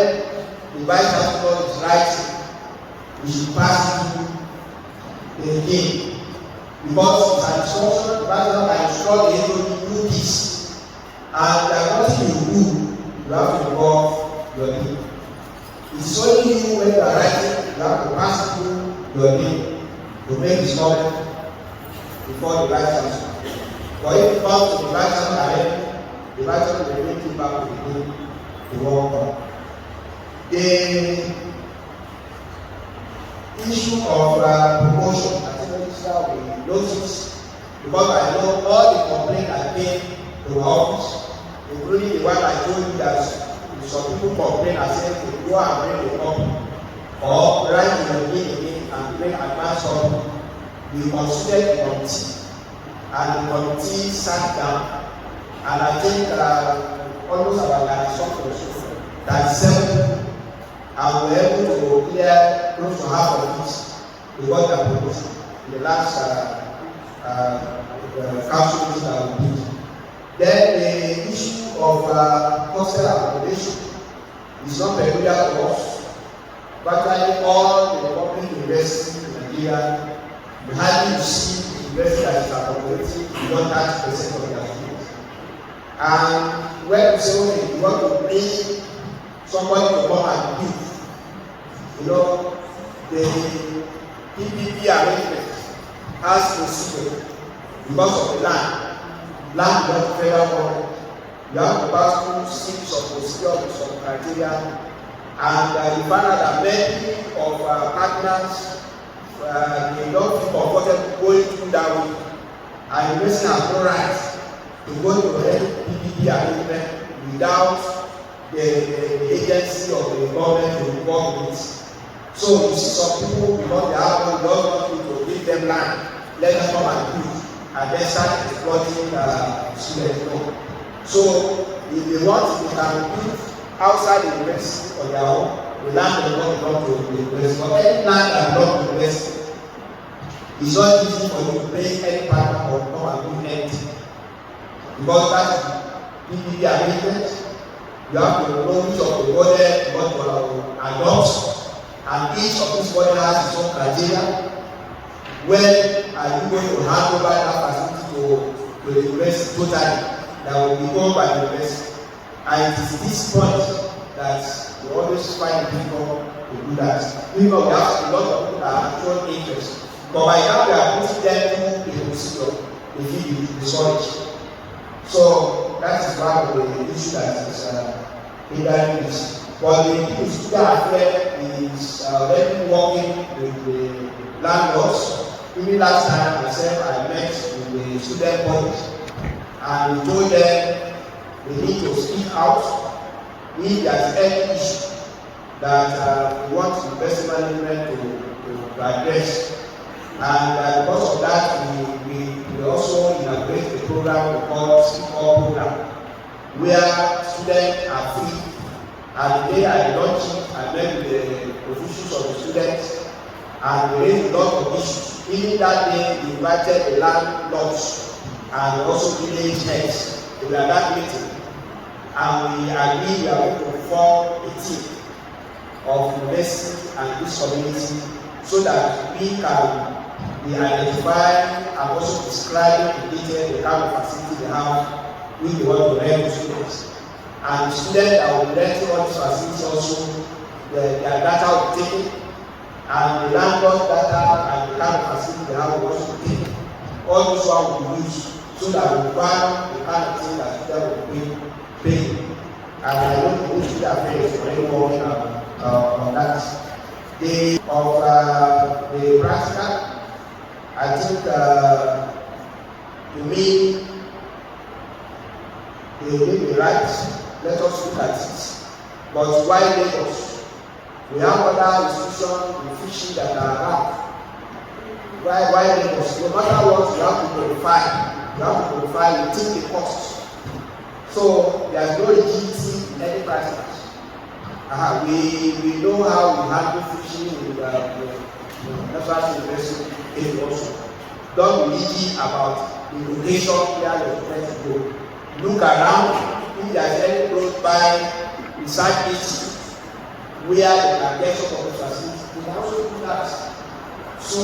the Vice-Chancellor is writing, we should pass it to the king. Because it's an instruction, the Vice-Chancellor can instruct the HOD to do this. And nothing you do, you have to involve your name. It's only you when you are writing, you have to pass through your name to make this comment before the Vice-Chancellor. But if it comes to the Vice-Chancellor directly, the Vice-Chancellor will bring you back to the name to work on. The issue of promotion, I think Registrar will notice, because I know all the complaints that came to my office, including the one I told you that some people complain and say to go and bring the copy or write your name again and bring advance copy. We considered the committee, and the committee sat down, and I think almost about 37 and we were able to clear close to half of it. We got the promotion in the last council meeting that we did. Then the issue of hostel accommodation is not peculiar to us. Virtually all the public universities in Nigeria, you hardly see the university that is accommodating beyond 30% of their students. And when you say, okay, you want to bring somebody to come and live, you know, the PPP arrangement has procedure because of the land. Land is not federal government. You have to pass through series of procedures with some criteria, and you find out that many of our partners they don't feel comfortable going through that way, and the person has no right to go to any PPP arrangement without the agency of the government to involve with it. So you see some people, because they have no government to give them land, let them come and do, and then start exploiting students. So if they want, they can build outside the university on their own. The land does not belong to the university. But any land that belongs to the university, it's not easy for you to pay any partner or come and do anything. Because that's the PPP arrangement. You have to know which of the model you want to adopt, and each of these models has its own criteria. When are you going to hand over that facility to the university totally? That will be owned by the university. And it is this point that we always find people to do that. Even though we have a lot of people that have shown interest, but by now we are putting them through the procedure, they feel the storage. So that is one of the issues that is hindering this. But the student affair is already working with the landlords. Even last time myself, I met with the student bodies, and we told them they need to speak out if there is any issue that we want the university management to address. And because of that, we also inaugurate the program we call Speak Up program, where students are free. And the day I launched it, I met with the officials of the students, and we raised a lot of issues. Even that day, we invited the landlords and also village heads to that meeting. And we agreed we are going to form a team of university and this community so that we can be identifying and also describing in detail the kind of facility they have which they want to rent to students. And the students that will be renting all these facilities also, their data will be taken, and the landlord's data and the kind of facility they have will also be taken. All those ones will be used so that we find the kind of thing that students will pay. And I don't think we should have paid for any working on that. The practical, I think to me, they may be right. Let us look at it. But why Lagos? We have other institutions in fishing that are around. Why Lagos? No matter what, you have to qualify. You have to qualify, you take the cost. So there is no rigidity in any practice. We know how we handle fishing in the National University also. Don't be rigid about the location where you're trying to go. Look around. If there is any close by research institute where you can get some of the facilities, you can also do that. So,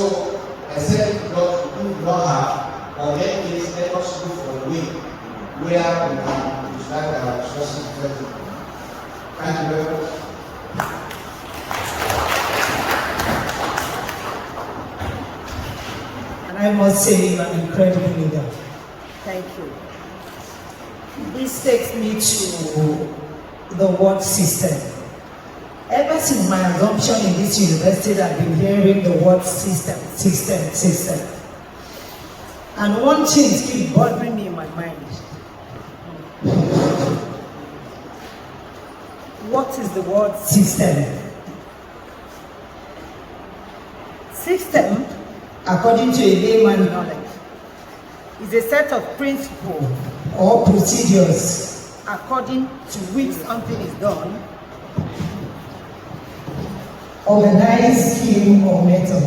except if you do not have, or in any case, let us look for a way where we can utilize our resources effectively. Thank you very much. And I must say, you are an incredible leader. Thank you. This takes me to the word system. Ever since my assumption in this university, I've been hearing the word system. And one thing keeps bothering me in my mind. What is the word system? System, according to a layman's knowledge, is a set of principles or procedures according to which something is done organized scheme or method.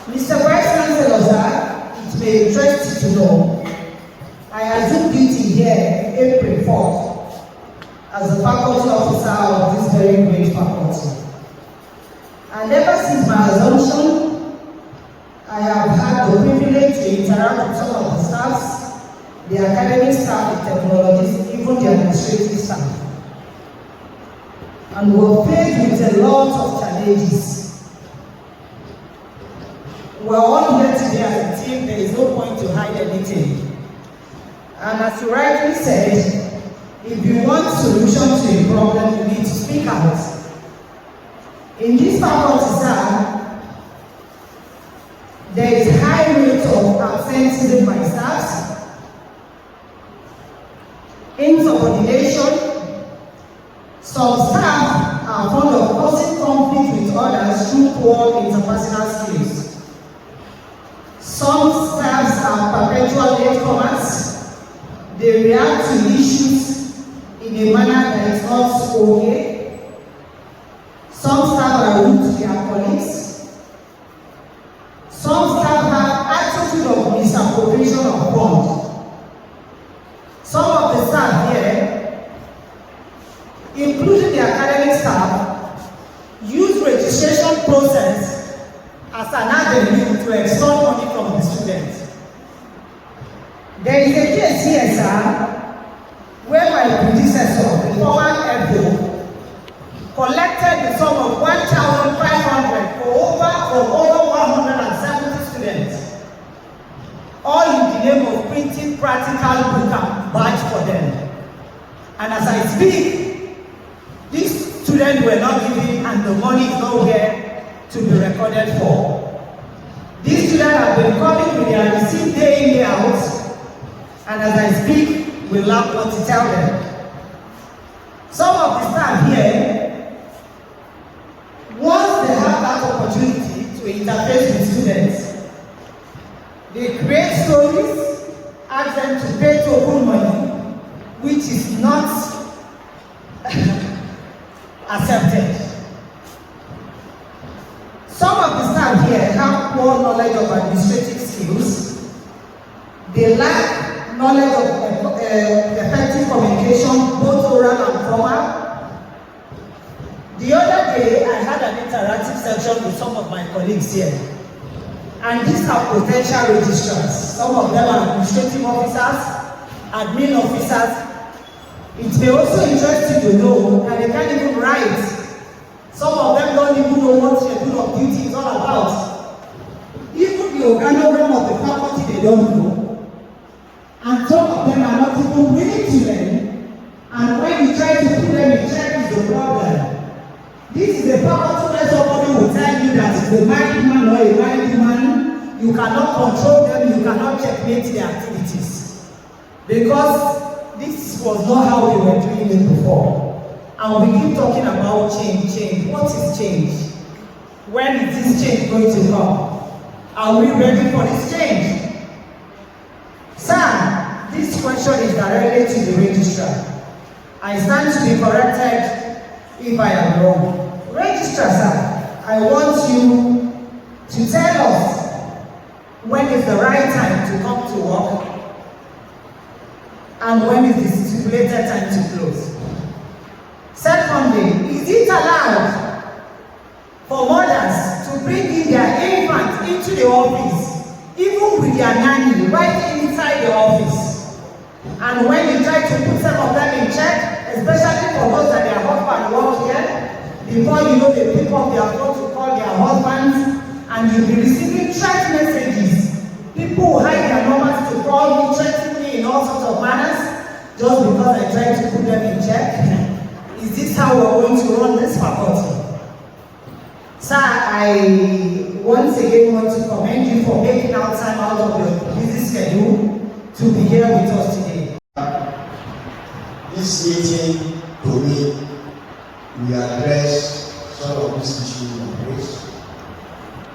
Mr. Vice-Chancellor, sir, it may interest you to know, I assumed duty here April 4th as the faculty officer of this very great faculty. And ever since my assumption, I have had the privilege to interact with some of the staffs, the academic staff, the technologists, even the administrative staff. And we're faced with a lot of challenges. We're all here today as a team, there is no point to hide anything. And as you rightly said, if you want solution to a problem, you need to speak out. In this faculty, sir, there is high rate of absenteeism by staff, insubordination. Some staff are fond of causing conflict with others through poor interpersonal skills. Some staffs are perpetual latecomers. They react to issues in a manner that is not okay. Some staff are rude to their colleagues. Some staff have attitude of misappropriation of funds. Some of the staff here, including the academic staff, use registration process as an avenue to extort money from the students. There is a case here, sir, where my predecessor, the former Abdul, collected the sum of 1,500 from over 170 students, all in the name of printing practical book and badge for them. And as I speak, these students were not given and the money is nowhere to be recorded for. These students have been coming with their receipt day in, day out, and as I speak, we lack what to tell them. Some of the staff here, once they have that opportunity to interface with students, they create stories, ask them to pay token money, which is not accepted. Some of the staff here have poor knowledge of administrative skills. They lack knowledge of effective communication, both oral and formal. The other day, I had an interactive session with some of my colleagues here. And these are potential registrars. Some of them are administrative officers, admin officers. It may also interest you to know that they can't even write. Some of them don't even know what schedule of duty is all about. Even the organogram of the faculty, they don't know. And some of them are not even willing to learn. And when you try to put them in check, is the problem. This is a faculty where somebody will tell you that it's a married man or a married woman. You cannot control them, you cannot checkmate their activities. Because this was not how we were doing it before. And we keep talking about change. What is change? When is this change going to come? Are we ready for this change? Sir, this question is directly to the registrar. I stand to be corrected if I am wrong. Registrar, sir, I want you to tell us when is the right time to come to work and when is the stipulated time to close. Secondly, is it allowed for mothers to bring in their infant into the office, even with their nanny, right inside the office? And when you try to put some of them in check, especially for those that their husband works here, before you know they pick up their phone to call their husbands, and you'll be receiving threat messages. People will hide their numbers to call me, threaten me in all sorts of manners, just because I try to put them in check. Is this how we're going to run this faculty? Sir, I once again want to commend you for making out time out of your busy schedule to be here with us today. This meeting, to me, we address some of these issues in place.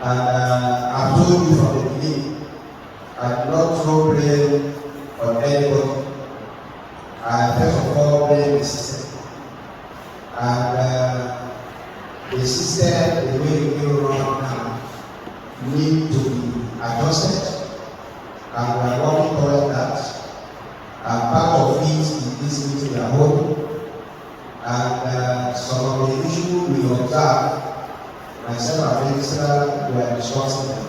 And I've told you from the beginning, I do not throw blame on anybody. I first of all blame the system. And the system, the way we run now, need to be adjusted, and we are working toward that. And part of it is this meeting we are holding, and some of the issues we observe, myself and Registrar, we are discussing them.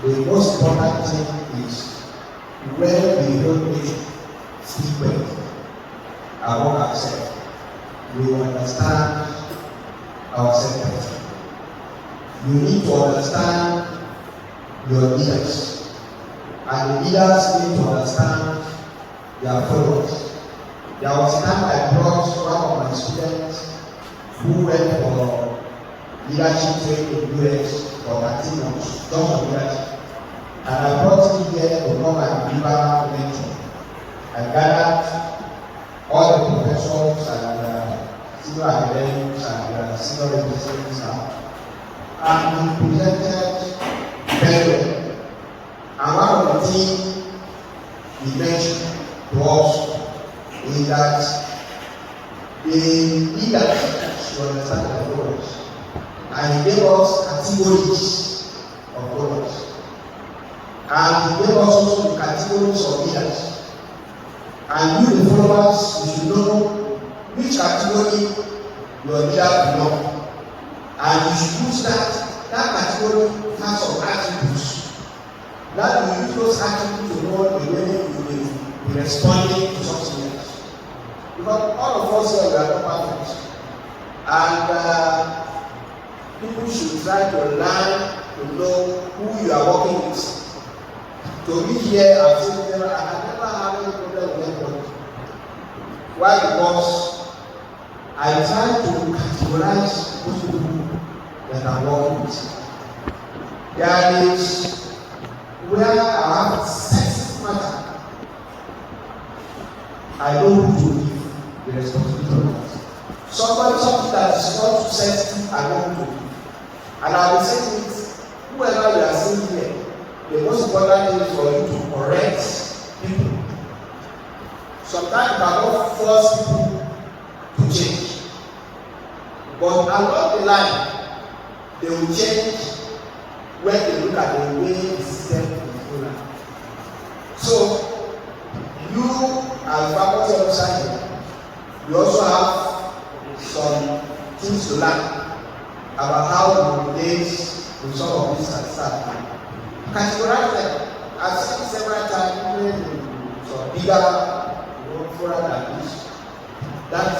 The most important thing is when we don't make frequent among ourselves, we understand ourselves. You need to understand your leaders, and the leaders need to understand their followers. There was a time I brought one of my students who went for leadership training in the US for 13 months, just for leadership. And I brought him here to come and give a lecture. I gathered all the professors and senior academics and senior representatives, and he presented very well. And one of the things he mentioned to us is that the leaders should understand their followers. And he gave us categories of followers. And he gave us also the categories of leaders. And you, the followers, you should know which category your leader belongs. And you should use that category has some attributes. That you use those attributes to know the way you will be responding to something else. Because all of us here we are not perfect. And people should try to learn to know who you are working with. To be here and say, I never had any problem with anybody. Why? Because I try to categorize those people that I'm working with. There is where I have sex matter. I know who to give the responsibility of that. Something that is not sensitive, I know who to give. And I will say it, whoever you are seeing here, the most important thing is for you to correct people. Sometimes you cannot force people to change. But along the line, they will change when they look at the way the system is going. So, you as faculty officer here, you also have some things to learn about how to relate with some of these staff. Categorize them. I've seen several times in some bigger forum than this. That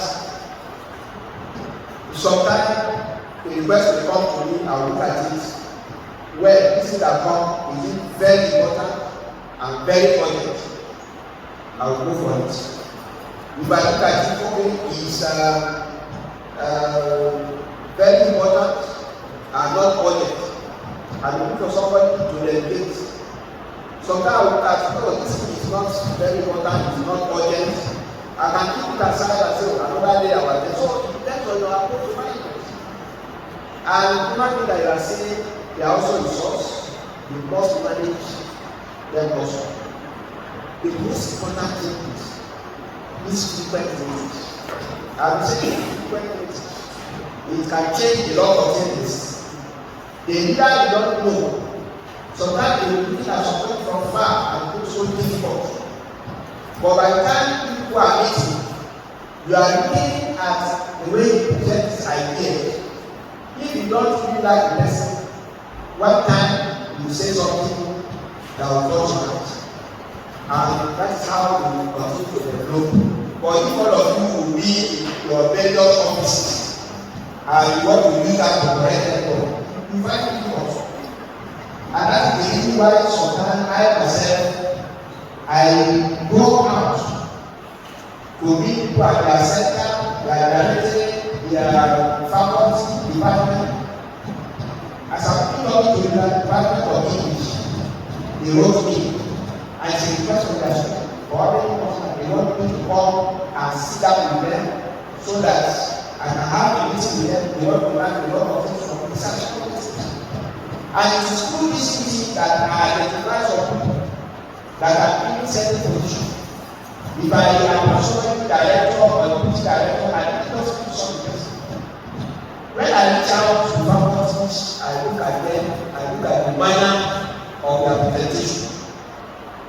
sometimes the request will come to me, I will look at it. Well, this thing that come, is it very important and very urgent? I will go for it. If I look at it, okay, it's very important and not urgent. I will look for somebody to delegate. Sometimes I will look at, no, this thing is not very important, it's not urgent. I can keep it aside and say, another day I will do. So it depends on your approach to management. And human beings that you are saying, they are also resource. You must manage them also. The most important thing is this frequent meetings. I'm saying frequent meetings. It can change a lot of things. The leader you don't know. Sometimes they will look at something from far and it's so difficult. But by the time people are meeting, you are looking at the way you present this idea. If you don't feel like the person, one time you say something that will touch your heart. And that is how you continue to develop. But if all of you will be in your various offices and you want to use that to correct them, you find it difficult. And that's the reason why sometimes I myself, I go out to meet people at their center, their director, their faculty, department. As I'm talking to the department of English, they wrote me and it's a request from their students. They want me to come and sit down with them so that I can have a meeting with them. They want to learn a lot of things from research. And it is through this meeting that I identify some people that are in certain position. If I am pursuing director or deputy director, I need to do something else. I reach out to faculties, I look at them, I look at the manner of their presentation.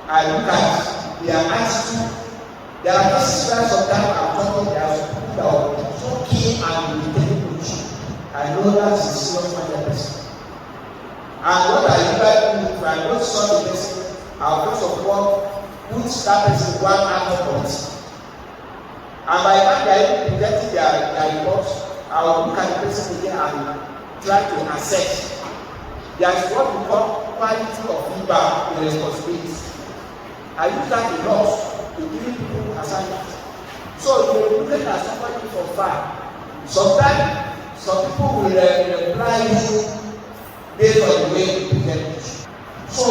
I look at their attitude. There are cases where sometimes I'm talking, there are some people that will be so keen and will tell you, I know that is a serious minded person. And what I usually do, if I don't solve the person, I'll first of all put that person one out of committee. And by the time they are presenting their reports, I will look at the person again and try to assess. There is what we call quality of feedback and responsibility. I use that a lot to give people assignments. So you will look at somebody from far. Sometimes some people will reply you based on the way you present it. So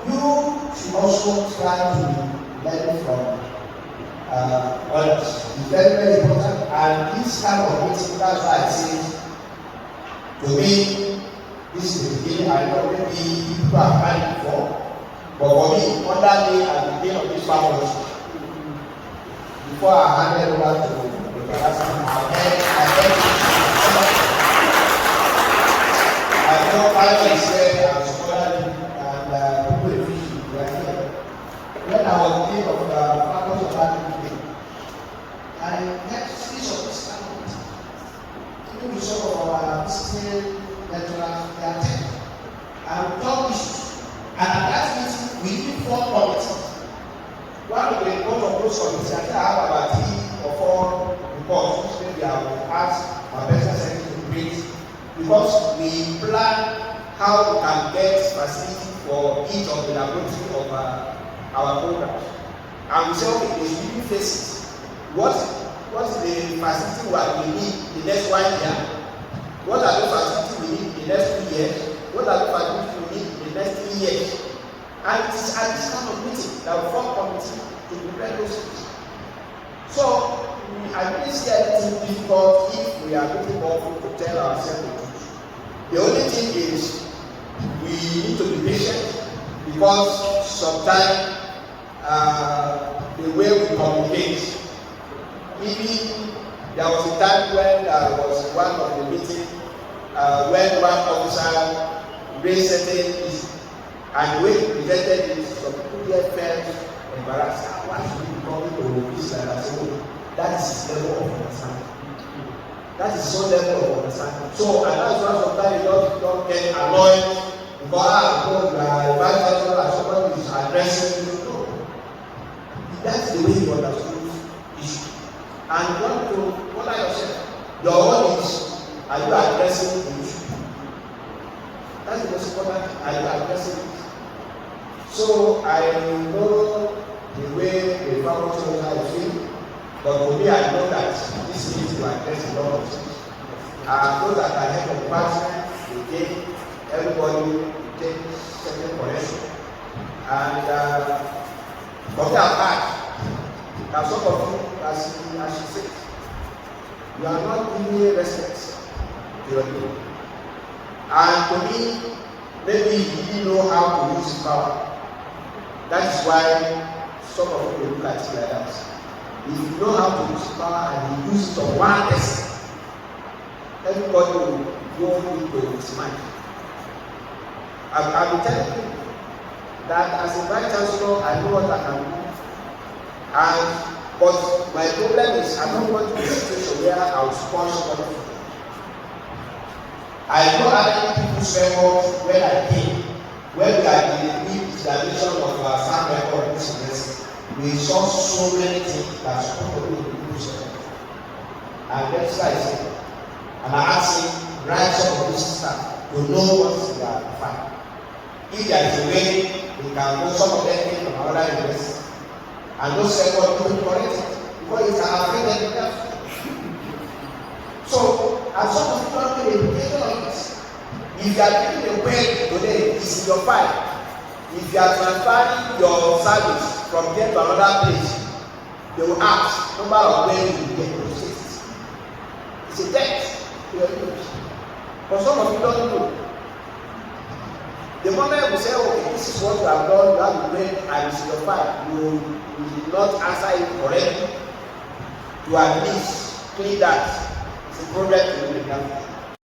you should also try to learn from others. It's very, very important. And this kind of meeting, that's why I say, to me, this is the beginning. I know maybe people have had it before, but for me, under me at the beginning of this family, before I handed over to the Alhassan, I know I is there and scholarly and people in Fiji, they are here. When I was thinking of faculty of Abdu, I met six of this faculty. Even with some of our visiting lecturers, they are there. And we talk issues. And at that meeting, we did 4 committees. One of the reports of those committees, I think I have about 3 or 4 reports, which maybe I will ask my personal secretary to print, because we plan how we can get facility for each of the laboratory of our programs. And we say, okay, there's really faces. What is the facility we need in the next 1 year? What are the facilities we need in the next 2 years? What are the facilities we need in the next 3 years? And it is at this kind of meeting that we form committee to prepare those things. So I really see anything difficult if we are looking forward to tell ourselves the truth. The only thing is we need to be patient, because sometimes the way we communicate. Even there was a time when I was one of the meetings when one officer raised certain issues, and the way he presented it, some people there felt embarrassed. Why should we be coming to this like that? So that is his level of understanding. That is his own level of understanding. So, and that's why sometimes you don't get annoyed because you are a Vice-Chancellor and somebody is addressing you. No. That's the way you understand issue. And you want to follow yourself. Your own is, are you addressing the issue? That's the most important thing. Are you addressing it? So I know the way the faculty is feeling, but for me, I know that this needs to address a lot of things. Those that are head of department, they take everybody, take certain correction. And from that part, now some of you, as she said, you are not giving respect to your people. And to me, maybe he didn't know how to use his power. That is why some of you look at it like that. If you know how to use power and you use it on one person, everybody will go into his mind. I'll be telling you that as a Vice-Chancellor, I know what I can do. But my problem is I don't want to be in a situation where I'll sponsor somebody. I know how many people spend when I came, when we are in the installation of our sound record in this semester. We saw so many things that supposed to be people's record. And that's why I said, and I asked him, write some of this stuff to know what is their fight. If there is a way, we can go some of them came from other universities. And those records will be corrected because it can affect them enough. So, as some of you don't know the implication of this, if you are giving a way today, it's in your file. If you are transferring your service from here to another place, they will ask, no matter where you get those things. It's a debt to your image. But some of you don't know. The moment we say, okay, this is what you have done, you have to pay, and it's in your file, you did not answer it correctly, you at least clean that. It's a problem to do.